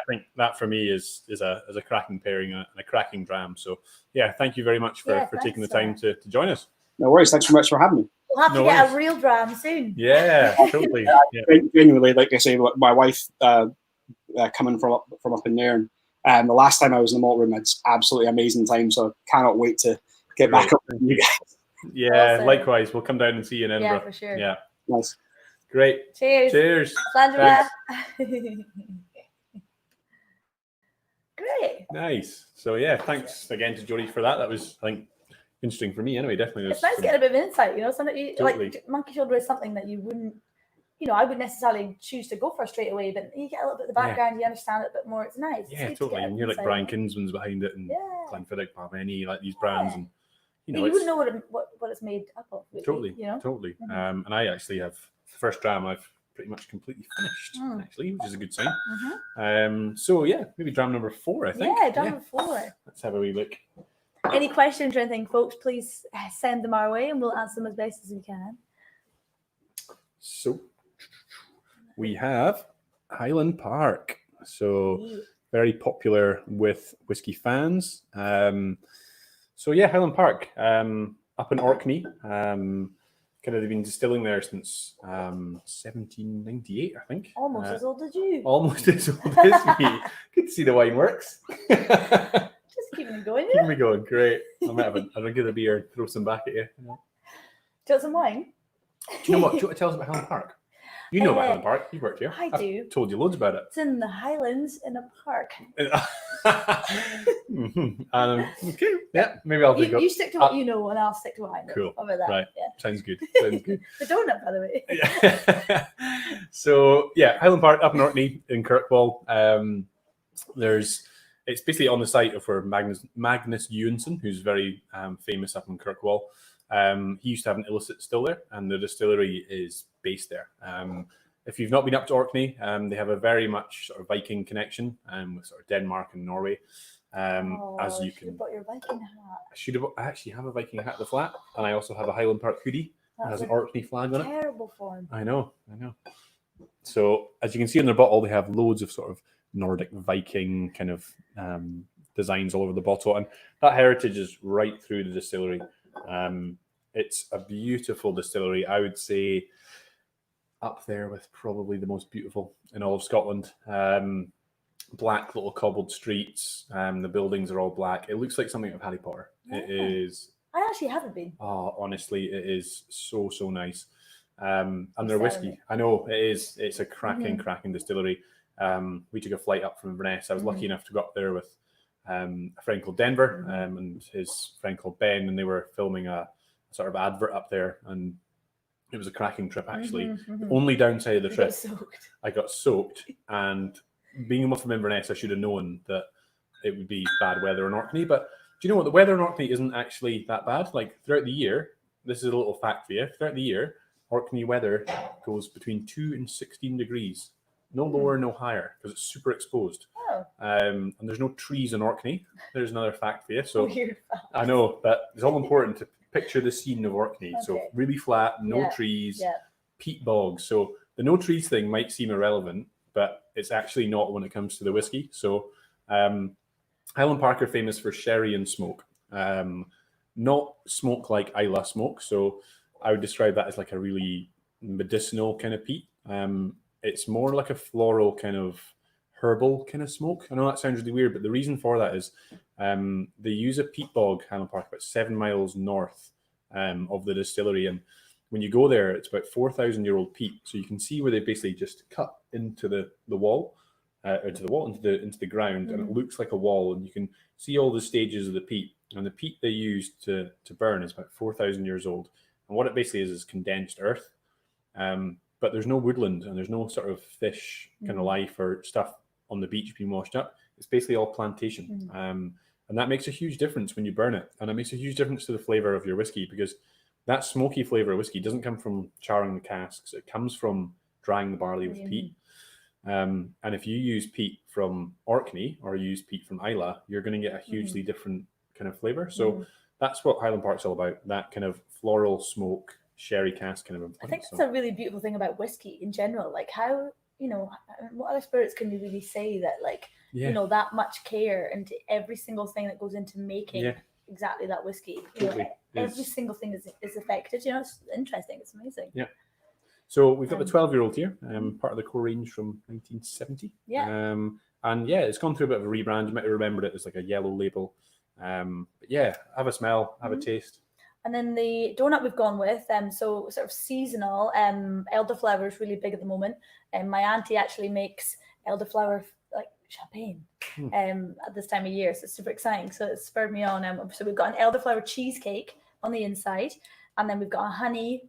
think that for me is a cracking pairing and a cracking dram. So yeah, thank you very much for taking the time to join us. No worries. Thanks so much for having me. We'll have to get a real dram soon. Yeah, totally. Genuinely, like I say, my wife coming from up in there, and the last time I was in the malt room, it's absolutely amazing time. So I cannot wait to get back up with you guys. Yeah, awesome. Likewise. We'll come down and see you in Edinburgh. Yeah, for sure. Yeah. Nice. Great. Cheers. Sandra. Great. Nice. So yeah, thanks again to Jodie for that. That was, I think, interesting for me anyway. Definitely. It's nice to get a bit of insight, something totally. Like Monkey Shoulder is something that you wouldn't, I wouldn't necessarily choose to go for straight away, but you get a little bit of the background, you understand it a bit more. It's nice. Yeah, totally. And you're like Brian Kinsman's behind it, and Glenfiddich, Balvenie, like these brands, and you wouldn't know what it's made up of. Really, totally. Mm-hmm. And I actually have the first dram I've pretty much completely finished, actually, which is a good sign. So yeah, maybe dram number 4, I think. Yeah, dram number 4. Let's have a wee look. Any questions or anything, folks, please send them our way and we'll answer them as best as we can. So we have Highland Park. So very popular with whiskey fans. So yeah, Highland Park, up in Orkney. Kind of they've been distilling there since 1798, I think. Almost as old as you. Almost as old as me. Good to see the wine works. Just keeping it going. Keeping me going. Great. I might have a drink of the beer and throw some back at you. Do you want some wine? Do you know what? Do you want to tell us about Highland Park? You know about Highland Park. You've worked here. I do. I've told you loads about it. It's in the Highlands in a park. Okay. Yeah. Maybe I'll you stick to what you know and I'll stick to what I know. Cool. How about that? Right. Yeah. Sounds good. The Doughnut, by the way. Yeah. So yeah, Highland Park up in Orkney in Kirkwall. It's basically on the site of where Magnus Ewanson, who's very famous up in Kirkwall. He used to have an illicit still there, and the distillery is based there. If you've not been up to Orkney, they have a very much sort of Viking connection with sort of Denmark and Norway. As you can, bought your Viking hat. I actually have a Viking hat at the flat, and I also have a Highland Park hoodie, It has an Orkney flag on it. Terrible form. I know. So as you can see on their bottle, they have loads of sort of Nordic Viking kind of designs all over the bottle, and that heritage is right through the distillery. It's a beautiful distillery. I would say up there with probably the most beautiful in all of Scotland. Black little cobbled streets. The buildings are all black. It looks like something out of Harry Potter. It is. I actually haven't been. Oh, honestly, it is so nice. And their whiskey, I know it is. It's a cracking distillery. We took a flight up from Inverness. I was lucky enough to go up there with a friend called Denver and his friend called Ben, and they were filming a sort of advert up there, and it was a cracking trip actually. The only downside of the trip, I got soaked, and being from Inverness, I should have known that it would be bad weather in Orkney. But do you know what? The weather in Orkney isn't actually that bad. Like throughout the year, this is a little fact for you. Throughout the year, Orkney weather goes between 2 and 16 degrees. No lower, no higher, because it's super exposed. Oh. And there's no trees in Orkney. There's another fact for you. So Weird fact. I know, but it's all important to picture the scene of Orkney. Okay. So really flat, no trees, peat bogs. So the no trees thing might seem irrelevant, but it's actually not when it comes to the whiskey. So Highland Park are famous for sherry and smoke. Not smoke like Islay smoke. So I would describe that as like a really medicinal kind of peat. It's more like a floral kind of herbal kind of smoke. I know that sounds really weird, but the reason for that is they use a peat bog, Highland Park, about 7 miles north of the distillery. And when you go there, it's about 4,000-year-old peat. So you can see where they basically just cut into the wall, into the ground, and it looks like a wall. And you can see all the stages of the peat. And the peat they use to burn is about 4,000 years old. And what it basically is condensed earth. But there's no woodland and there's no sort of fish kind of life or stuff on the beach being washed up. It's basically all plantation. And that makes a huge difference when you burn it. And it makes a huge difference to the flavor of your whiskey, because that smoky flavor of whiskey doesn't come from charring the casks. It comes from drying the barley with peat. And if you use peat from Orkney or use peat from Islay, you're going to get a hugely different kind of flavor. So that's what Highland Park's all about, that kind of floral smoke, sherry cask kind of influence. I think that's a really beautiful thing about whiskey in general. Like how, what other spirits can you really say that like, that much care into every single thing that goes into making exactly that whiskey. Every single thing is affected. It's interesting. It's amazing. Yeah. So we've got the 12-year-old here, part of the core range from 1970. Yeah. And it's gone through a bit of a rebrand. You might have remembered it as like a yellow label. But have a smell, have a taste. And then the donut we've gone with, so sort of seasonal, elderflower is really big at the moment. And my auntie actually makes elderflower like champagne at this time of year. So it's super exciting. So it spurred me on. So we've got an elderflower cheesecake on the inside. And then we've got a honey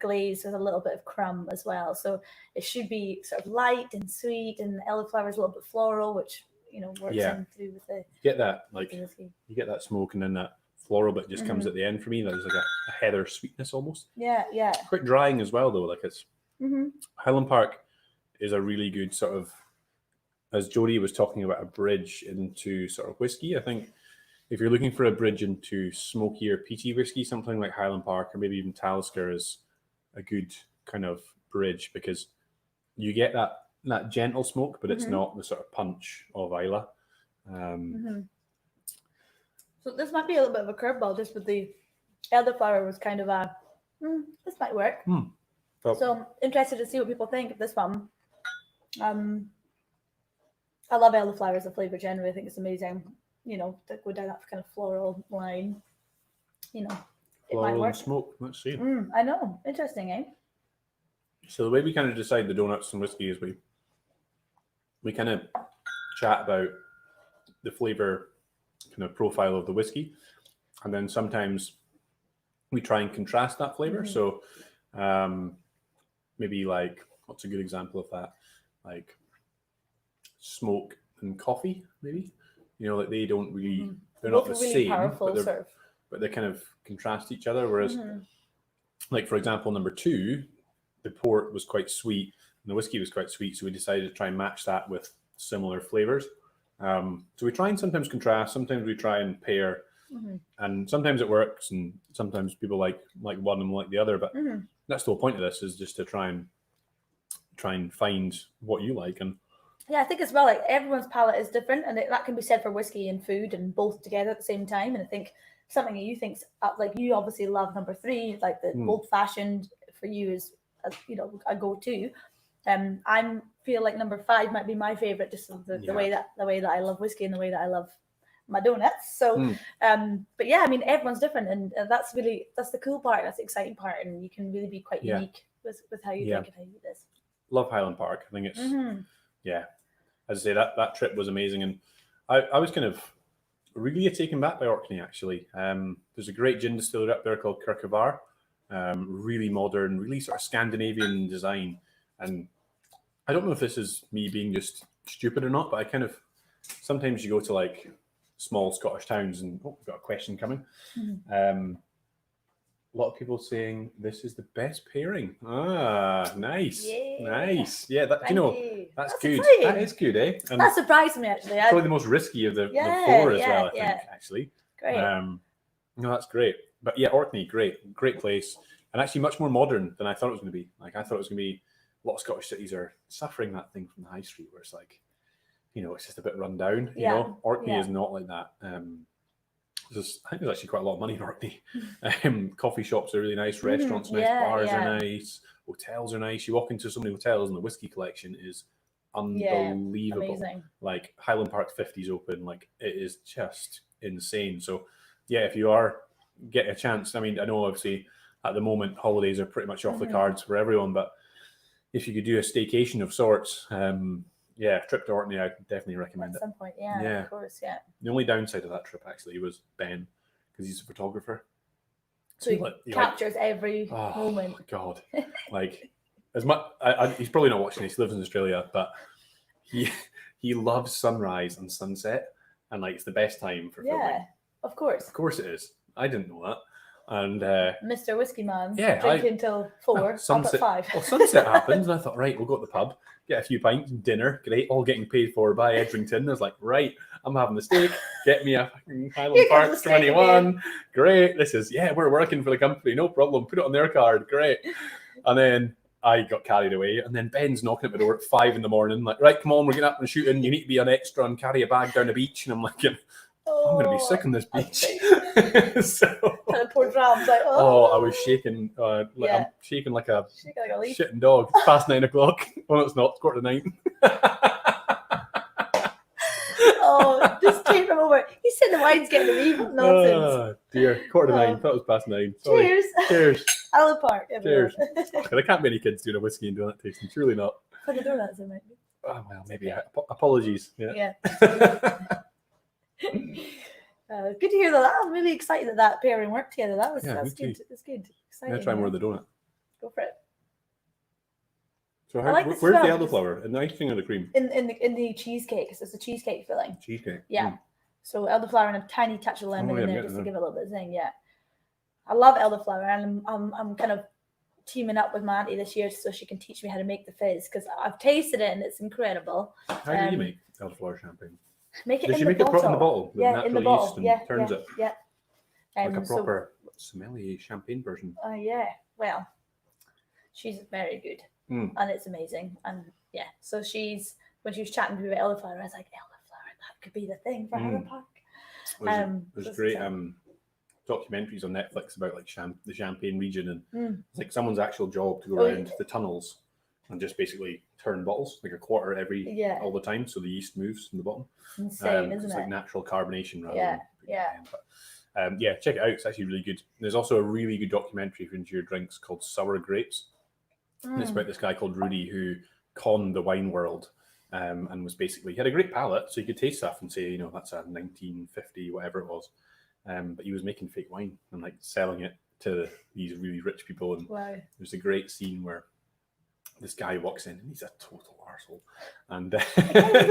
glaze with a little bit of crumb as well. So it should be sort of light and sweet. And the elderflower is a little bit floral, which, works in through with the... You get that, you get that smoke and then that floral bit just comes at the end for me. There's like a heather sweetness almost. Yeah. It's quite drying as well though. Like it's Highland Park is a really good sort of, as Jodie was talking about, a bridge into sort of whiskey. I think if you're looking for a bridge into smokier peaty whiskey, something like Highland Park or maybe even Talisker is a good kind of bridge, because you get that gentle smoke, but it's not the sort of punch of Islay. So this might be a little bit of a curveball, just with the elderflower was kind of a, this might work. So I'm interested to see what people think of this one. I love elderflower as a flavour generally. I think it's amazing. To go down that kind of floral line. It might work. And smoke, let's see. I know. Interesting, eh? So the way we kind of decide the donuts and whiskey is we kind of chat about the flavour kind of profile of the whiskey, and then sometimes we try and contrast that flavor. So maybe like, what's a good example of that? Like smoke and coffee, maybe. Like they don't really, they're both not the really same, powerful, but they kind of contrast each other. Whereas, like for example, number 2, the port was quite sweet and the whiskey was quite sweet, so we decided to try and match that with similar flavors. So we try and sometimes contrast, sometimes we try and pair. And sometimes it works, and sometimes people like one and like the other. But that's the whole point of this, is just to try and find what you like. And yeah, I think as well, like everyone's palate is different, and that can be said for whiskey and food, and both together at the same time. And I think something that you think's like, you obviously love number 3, like the old fashioned for you is a go-to. I feel like number 5 might be my favorite, just the way that I love whiskey and the way that I love my donuts. So but yeah, I mean, everyone's different, and that's the cool part, that's the exciting part, and you can really be quite unique with how you drink and how you do this. Love Highland Park. I think it's as I say, that trip was amazing, and I was kind of really taken back by Orkney, actually. There's a great gin distillery up there called Kirkavar, really modern, really sort of Scandinavian design. And I don't know if this is me being just stupid or not, but I kind of, sometimes you go to like small Scottish towns and, we've got a question coming. A lot of people saying this is the best pairing. Ah, nice. Nice. Yeah, that's good. Exciting. That is good, eh? And that surprised me, actually. Probably the most risky of the 4 as well, I think, actually. Great. No, that's great. But yeah, Orkney, great place. And actually much more modern than I thought it was going to be. Like, I thought it was going to be, a lot of Scottish cities are suffering that thing from the high street where it's like, it's just a bit run down. You know, Orkney is not like that. I think there's actually quite a lot of money in Orkney. Coffee shops are really nice, restaurants are nice, bars are nice, hotels are nice. You walk into so many hotels and the whiskey collection is unbelievable. Amazing. Like Highland Park 50's open, like it is just insane. So yeah, if you are getting a chance, I mean, I know obviously at the moment holidays are pretty much off the cards for everyone, but if you could do a staycation of sorts, trip to Orkney, I definitely recommend it. At some point, of course, yeah. The only downside of that trip actually was Ben, because he's a photographer. So he captures every moment. Oh God, like as much. He's probably not watching this. He lives in Australia, but he loves sunrise and sunset, and like it's the best time for filming. Yeah, of course. Of course it is. I didn't know that. And Mr. Whiskey Man, drinking till 4, sunset, up at 5. Well, sunset happens, and I thought, right, we'll go to the pub, get a few pints, dinner, great, all getting paid for by Edrington. I was like, right, I'm having the steak, get me a fucking Highland Park 21, great, we're working for the company, no problem, put it on their card, great. And then I got carried away, and then Ben's knocking at my door at 5 a.m, like, right, come on, we're getting up and shooting, you need to be an extra and carry a bag down the beach. And I'm like, I'm going to be sick on this beach. Kind of poor drums, like, I was shaking. I'm shaking like a leaf. shitting dog. It's past 9 o'clock. Well, no, it's not. It's 9:15. Just take him over. He said the wine's getting a leave. Nonsense. Oh, dear. 9:15. That was past 9. Sorry. Cheers. Highland Park. Cheers. There can't be any kids doing a whiskey and donut tasting. Surely not. For the donuts, there might be. Oh, well, maybe. Apologies. Yeah. Good to hear that. I'm really excited that pairing worked together. That's good. That's good. Exciting. I'm gonna try more of the donut. Go for it. So where's the elderflower? In the icing or the cream? In the cheesecake. So it's a cheesecake filling. Cheesecake. Yeah. So elderflower and a tiny touch of lemon in there just to give it a little bit of zing. Yeah. I love elderflower, and I'm kind of teaming up with my auntie this year so she can teach me how to make the fizz, because I've tasted it and it's incredible. How do you make elderflower champagne? Make it Does in she the make bottle. it in the bottle? With natural in the bottle. yeast and turns it. Yeah. Like a proper sommelier champagne person. Well, she's very good, and it's amazing. And so when she was chatting to me about elderflower, I was like, elderflower, that could be the thing for Highland Park. There's great documentaries on Netflix about like the Champagne region, and it's like someone's actual job to go around the tunnels and just basically turn bottles like a quarter all the time, so the yeast moves from the bottom. Insane, isn't it's it? like natural carbonation rather than check it out. It's actually really good. There's also a really good documentary if you're into your drinks called Sour Grapes. And it's about this guy called Rudy who conned the wine world, and was basically, he had a great palate, so you could taste stuff and say, that's a 1950 whatever it was, but he was making fake wine and like selling it to these really rich people. And there's a great scene where this guy walks in and he's a total arsehole. And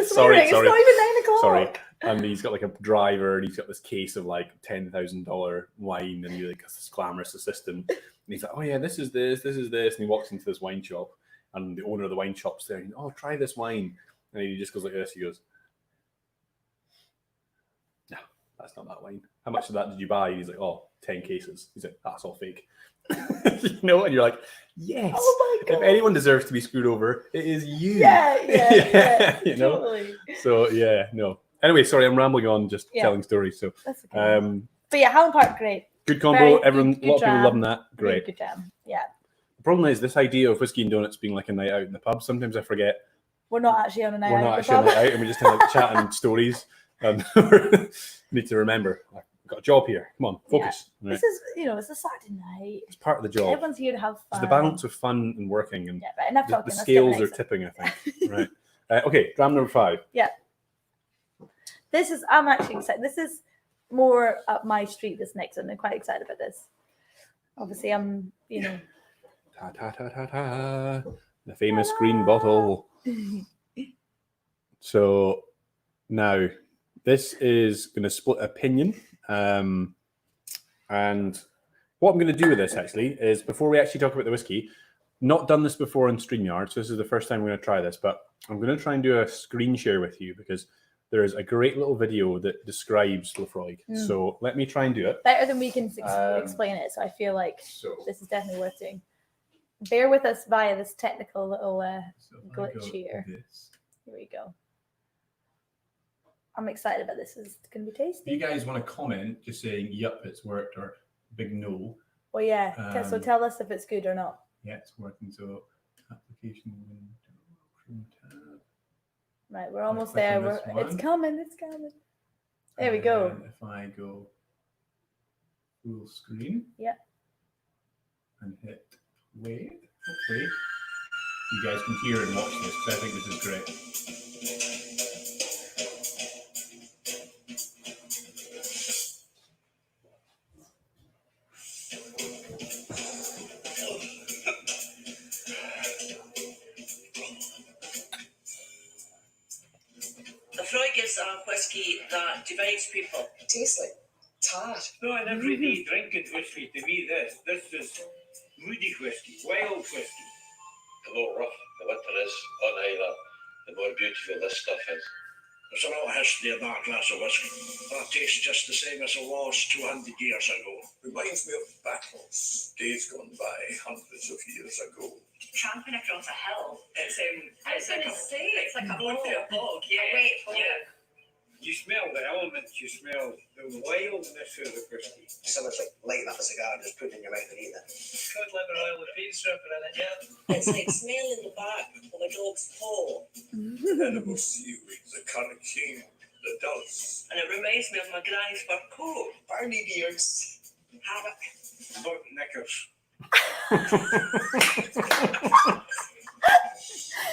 sorry. It's not even 9 o'clock. And he's got like a driver and he's got this case of like $10,000 wine, and he like has this glamorous assistant. And he's like, oh yeah, this is this. And he walks into this wine shop, and the owner of the wine shop's there. And, try this wine. And he just goes like this. He goes, no. that's not that wine. How much of that did you buy? He's like, oh, 10 cases. He's like, that's all fake. And you're like, yes. Oh my God. If anyone deserves to be screwed over, it is you. Yeah. You know? Totally. So yeah, no. Anyway, sorry, I'm rambling on, just telling stories. So that's okay. But yeah, Holland Park, great. Good combo. Everyone, good a lot of people jam. loving that. Great. Really good jam. Yeah. The problem is this idea of whiskey and donuts being like a night out in the pub. Sometimes I forget we're not actually on a night out. We're not actually on a night out, and we're just kind of like chatting stories. And need to remember, I've got a job here. Come on, focus. Yeah. Right. This is, it's a Saturday night. It's part of the job. Everyone's here to have fun. It's the balance of fun and working, and right, enough talking. The scales are tipping, I think. Right. Okay, dram number 5. Yeah. I'm actually excited. This is more up my street, this next one. I'm quite excited about this. Obviously, I'm, Ta ta ta ta ta. The famous green bottle. So now this is going to split opinion. And what I'm going to do with this actually is, before we actually talk about the whiskey, not done this before on StreamYard, so this is the first time I'm going to try this, but I'm going to try and do a screen share with you because there is a great little video that describes Laphroaig. So let me try and do it. Better than we can explain it, so I feel like this is definitely worth doing. Bear with us via this technical little glitch here. Here we go. I'm excited about this. It's going to be tasty. If you guys want to comment, just saying, yep, it's worked, or big no. Well, yeah. So tell us if it's good or not. Yeah, it's working. So application window, tab. Right, we're almost there. It's coming. It's coming. There we go. If I go full screen. Yeah. And hit play. Hopefully, you guys can hear and watch this because I think this is great. Laphroaig is a whiskey that divides people. Tastes like tart. No, an everyday drinking whiskey to me. This is moody whiskey, wild whiskey. The more rough the winter is on Islay, the more beautiful this stuff is. There's a lot of history in that glass of whiskey. That tastes just the same as it was 200 years ago. Reminds me of battles, days gone by hundreds of years ago. Tramping across a hill. It's like a going through a bog. Yeah. You smell the elements. You smell the wildness of the whiskey. So much like lighting up a cigar and just putting it in your mouth and eating it. Cod liver oil with bean stripper in it, yeah. It's like smelling the back of a dog's paw. Edible seaweed, the currant king, the dulse. And it reminds me of my granny's fur coat. Barney beards. Haddock. Boat knickers.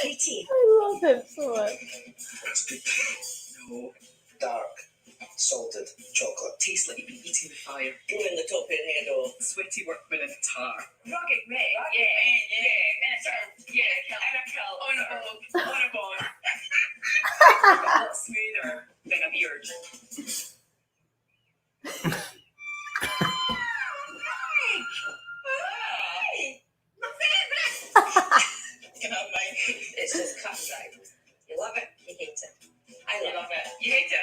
Peaty. I love him so much. No. Dark, salted chocolate. Tastes like you've been eating the fire. Blowing the top of your head off. Sweaty workman in a tar. Rugged men. And a kill. On a bog. On a bog. A lot smoother than a beard. You know, it's just cut right. You love it, you hate it. I love it. You hate it.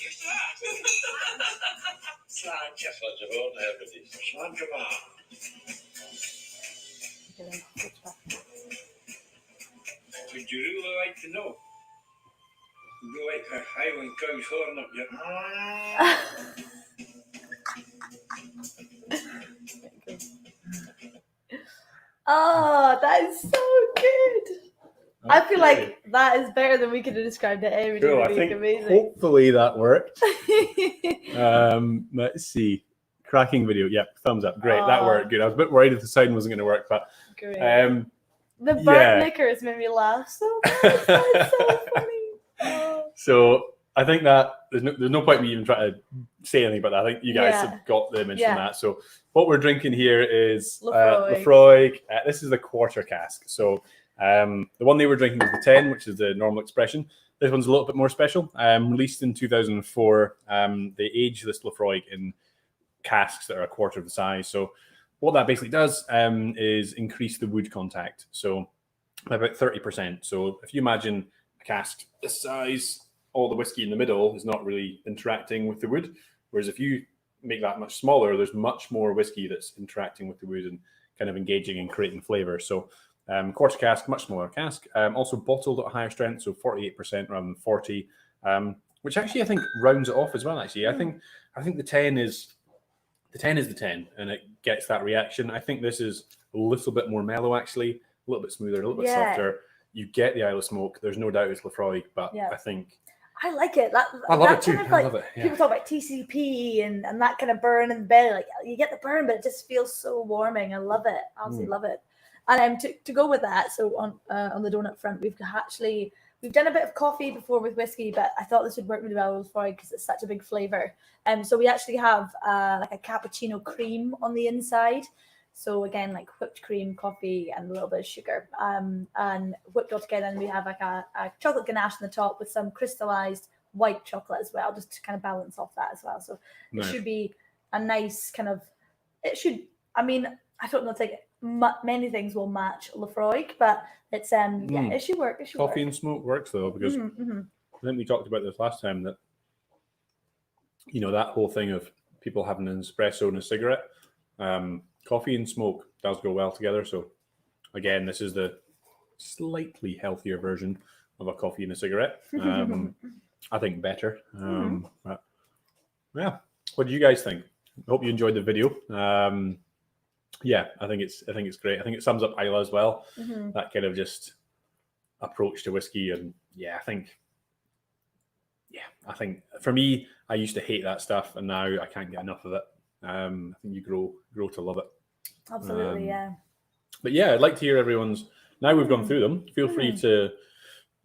You're Slange. Slange of all everybody. Slange of all. Would you really like to know? Would you like a Highland cow's horn up your... Oh, that is so good. Okay. I feel like that is better than we could have described it. It cool. really I think amazing. Hopefully that worked. Let's see. Cracking video. Yep, thumbs up. Great. That worked. Good. I was a bit worried if the sound wasn't going to work, but great. The burnt knickers made me laugh so much. That's so funny. Oh. So I think that there's no point in me even trying to say anything about that. I think you guys have got the image from that. So what we're drinking here is Laphroaig. This is the quarter cask. So the one they were drinking was the 10, which is the normal expression. This one's a little bit more special. Released in 2004. They age this Laphroaig in casks that are a quarter of the size. So what that basically does is increase the wood contact. So by about 30%. So if you imagine a cask this size all the whiskey in the middle is not really interacting with the wood. Whereas if you make that much smaller, there's much more whiskey that's interacting with the wood and kind of engaging and creating flavor. So quarter cask, much smaller cask. Also bottled at a higher strength, so 48% rather than 40, which actually I think rounds it off as well. Actually, I think the 10 is the 10, and it gets that reaction. I think this is a little bit more mellow, actually, a little bit smoother, a little bit softer. You get the Isle of Smoke. There's no doubt it's Lafroig, but I think I like it. I love it too. Kind of like, I love it. Yeah. People talk about TCP and that kind of burn in the belly. Like you get the burn, but it just feels so warming. I love it. Absolutely love it. And to go with that, so on the donut front, we've done a bit of coffee before with whiskey, but I thought this would work really well with Lafroig because it's such a big flavor. So we actually have like a cappuccino cream on the inside. So again, like whipped cream, coffee, and a little bit of sugar, and whipped all together. And we have like a chocolate ganache on the top with some crystallized white chocolate as well, just to kind of balance off that as well. So it should be a nice kind of. It should. I mean, I don't know. Like many things will match Lafroig, but it's it should work. It should Coffee work. and smoke works though, because I think we talked about this last time that that whole thing of people having an espresso and a cigarette. Coffee and smoke does go well together. So again, this is the slightly healthier version of a coffee and a cigarette. I think better. But yeah, what do you guys think? I hope you enjoyed the video. Yeah, I think it's great. I think it sums up Isla as well. That kind of just approach to whiskey, and I think for me, I used to hate that stuff, and now I can't get enough of it. I think you grow to love it. Absolutely, yeah. But yeah, I'd like to hear everyone's. Now we've gone through them. Feel free to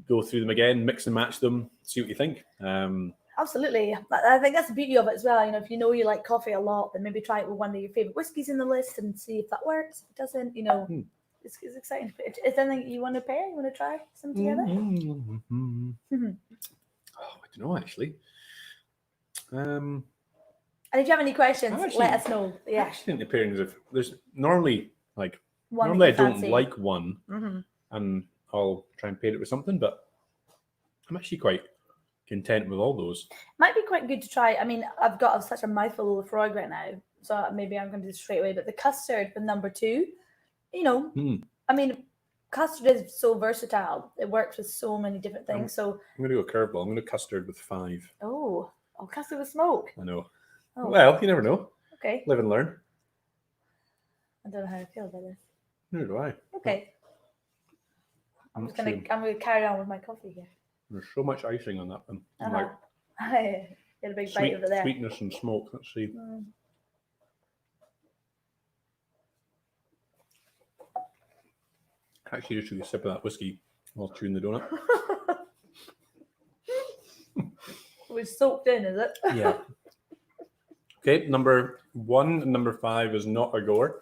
go through them again, mix and match them, see what you think. Absolutely. I think that's the beauty of it as well. If you know you like coffee a lot, then maybe try it with one of your favorite whiskies in the list and see if that works. If it doesn't, it's exciting. Is there anything you want to pair? You want to try some together? Oh, I don't know actually. And if you have any questions, let us know. Yeah. I actually think the pairings of there's normally like One normally I that you don't fancy. like one, and I'll try and pair it with something, but I'm actually quite content with all those. Might be quite good to try. I mean, I've got such a mouthful of Lafroig right now, so maybe I'm going to do it straight away. But the custard with number 2, I mean, custard is so versatile. It works with so many different things. So I'm going to go curveball. I'm going to custard with 5. Oh, custard with smoke. I know. Oh. Well, you never know. Okay. Live and learn. I don't know how I feel about this. Neither do I. Okay. I'm gonna carry on with my coffee here. There's so much icing on that one. Like Get a big bite over there. Sweetness and smoke. Let's see. Actually, just took a sip of that whiskey while chewing the donut. We're soaked in, is it? Yeah. Okay, number 1 and number 5 is not a goer.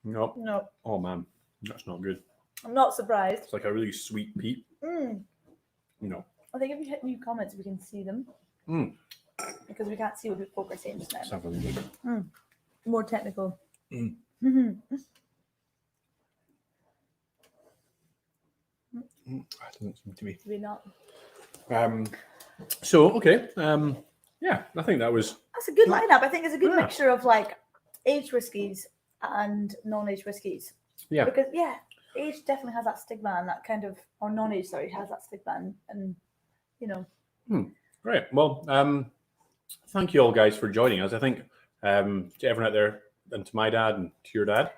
Nope. No. Oh man, that's not good. I'm not surprised. It's like a really sweet peat. No. I think if we hit new comments, we can see them. Because we can't see what folk are saying just now. Let's have a look. More technical. That doesn't seem to be. Maybe not. So okay. Yeah, I think that's a good lineup. I think it's a good mixture of like aged whiskies and non-aged whiskies. Yeah. Because age definitely has that stigma and that kind of, or non-age, sorry, has that stigma and Great. Well, thank you all guys for joining us. I think to everyone out there and to my dad and to your dad.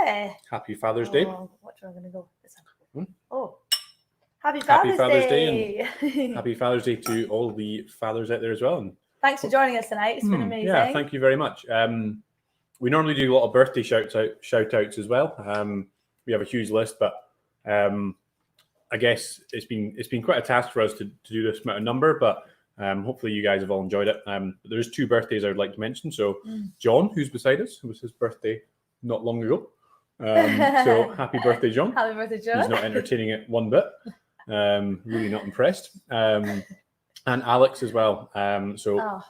Yeah. Happy Father's Day. Which one am I going to go? This one. Oh. Happy Father's Day. And happy Father's Day to all the fathers out there as well. And thanks for joining us tonight. It's been amazing. Yeah, thank you very much. We normally do a lot of birthday shout outs as well. We have a huge list, but I guess it's been quite a task for us to do this amount of number, but hopefully you guys have all enjoyed it. There's 2 birthdays I would like to mention. So John, who's beside us, it was his birthday not long ago. So happy birthday, John. Happy birthday, John. He's not entertaining it one bit. Really not impressed. And Alex as well. 40th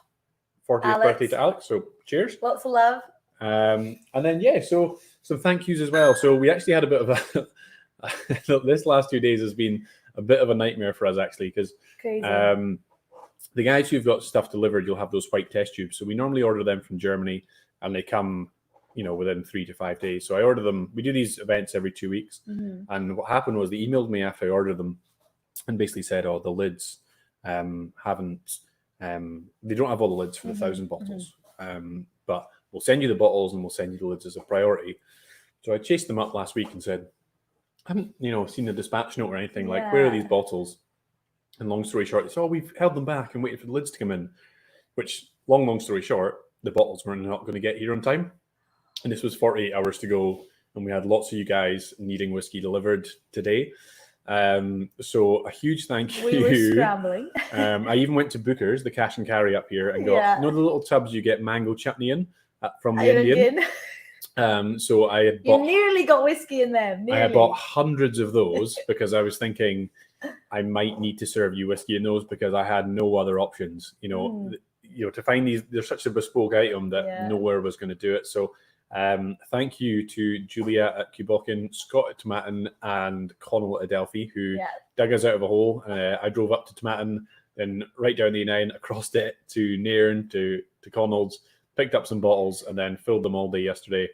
birthday to Alex. So cheers. Lots of love. And then so some thank yous as well. So we actually had a bit of a this last 2 days has been a bit of a nightmare for us actually, because Crazy. the guys who've got stuff delivered, you'll have those white test tubes. So we normally order them from Germany, and they come, within 3 to 5 days. So I order them. We do these events every 2 weeks, and what happened was they emailed me after I ordered them, and basically said, "Oh, the lids haven't. They don't have all the lids for the 1,000 bottles, but we'll send you the bottles and we'll send you the lids as a priority." So I chased them up last week and said, "I haven't, seen the dispatch note or anything. Like, where are these bottles?" And long story short, they said, "Oh, we've held them back and waited for the lids to come in." Which, long story short, the bottles were not going to get here on time. And this was 48 hours to go, and we had lots of you guys needing whiskey delivered today. So a huge thank you. We were scrambling. I even went to Booker's, the cash and carry up here, and got the little tubs you get mango chutney in from the Indian. So I had bought. You nearly got whiskey in them. Nearly. I had bought hundreds of those because I was thinking I might need to serve you whiskey in those because I had no other options. To find these, they're such a bespoke item that nowhere was going to do it. So thank you to Julia at Cubokin, Scott at Tomatin, and Connell at Adelphi, who dug us out of a hole. I drove up to Tomatin, then right down the A9, across it to Nairn, to Connell's, picked up some bottles, and then filled them all day yesterday,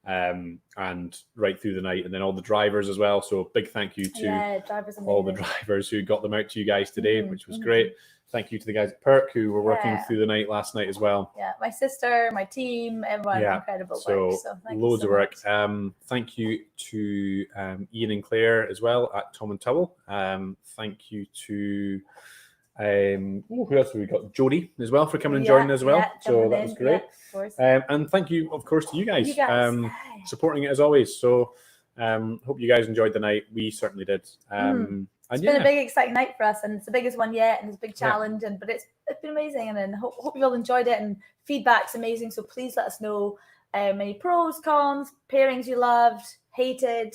and right through the night. And then all the drivers as well. So big thank you to all the drivers who got them out to you guys today, which was great. Thank you to the guys at Perk who were working through the night last night as well. Yeah, my sister, my team, everyone, incredible work. So thank loads you so of work. much. Thank you to Ian and Claire as well at Tom and Towel. Thank you to who else have we got? Jodie as well for coming and joining as well. So that was great. And thank you, of course, to you guys, supporting it as always. So hope you guys enjoyed the night. We certainly did. It's been a big, exciting night for us, and it's the biggest one yet, and it's a big challenge. But it's been amazing, and then hope you all enjoyed it. And feedback's amazing, so please let us know any pros, cons, pairings you loved, hated.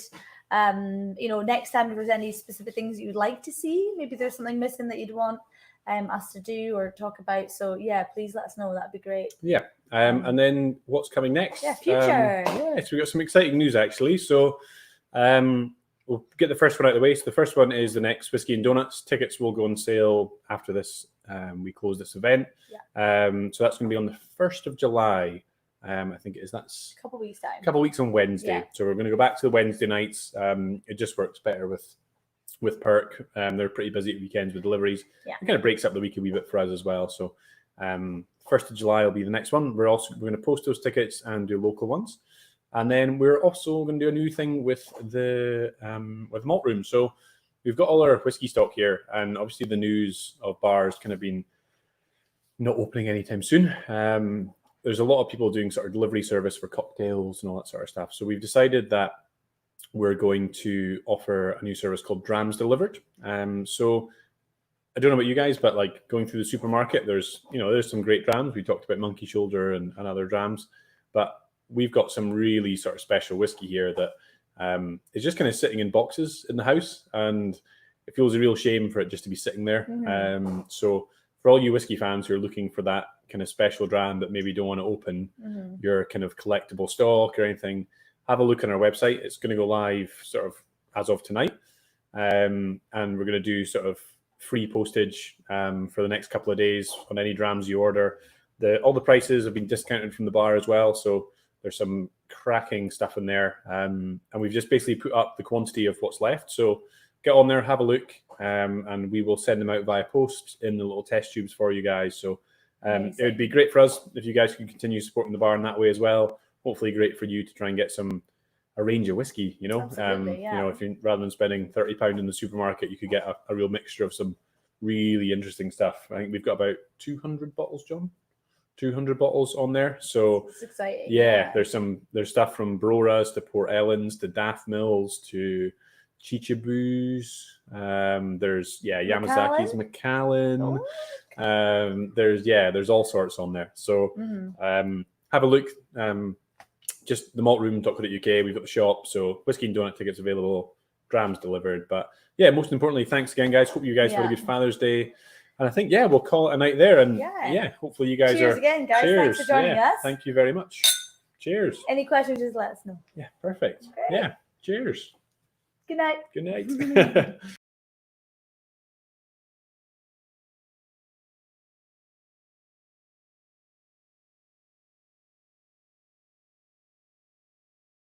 Next time if there's any specific things that you'd like to see, maybe there's something missing that you'd want us to do or talk about. So please let us know. That'd be great. And then what's coming next? Future. So we've got some exciting news actually. So we'll get the first one out of the way. So the first one is the next Whiskey and Donuts. Tickets will go on sale after this. We close this event. So that's going to be on the 1st of July. I think it is. That's a couple weeks time. A couple weeks on Wednesday. So we're going to go back to the Wednesday nights. It just works better with Perk. They're pretty busy at weekends with deliveries. It kind of breaks up the week a wee bit for us as well. So 1st of July will be the next one. We're going to post those tickets and do local ones. And then we're also going to do a new thing with the malt room. So we've got all our whiskey stock here, and obviously the news of bars kind of been not opening anytime soon. There's a lot of people doing sort of delivery service for cocktails and all that sort of stuff. So we've decided that we're going to offer a new service called Drams Delivered. So I don't know about you guys, but like going through the supermarket, there's some great drams. We talked about Monkey Shoulder and other drams, but we've got some really sort of special whiskey here that is just kind of sitting in boxes in the house, and it feels a real shame for it just to be sitting there. So for all you whiskey fans who are looking for that kind of special dram that maybe don't want to open your kind of collectible stock or anything, have a look on our website. It's going to go live sort of as of tonight, and we're going to do sort of free postage for the next couple of days on any drams you order. All the prices have been discounted from the bar as well, so there's some cracking stuff in there, and we've just basically put up the quantity of what's left. So get on there, have a look, and we will send them out via post in the little test tubes for you guys. So it would be great for us if you guys could continue supporting the bar in that way as well. Hopefully great for you to try and get a range of whiskey, if you, rather than spending £30 in the supermarket, you could get a real mixture of some really interesting stuff. I think we've got about 200 bottles, John. 200 bottles on there. So it's exciting. There's stuff from Broras to Port Ellens to Daft Mills to Chichaboos. There's Yamazaki's Macallan. There's all sorts on there. So have a look. Just the maltroom.co.uk. We've got the shop. So Whiskey and Donut tickets available. Drams delivered. But most importantly, thanks again, guys. Hope you guys had a good Father's Day. And I think, we'll call it a night there. And hopefully you guys Cheers again, guys. Cheers. Thanks for joining us. Thank you very much. Cheers. Any questions, just let us know. Yeah, perfect. Great. Cheers. Good night. Good night.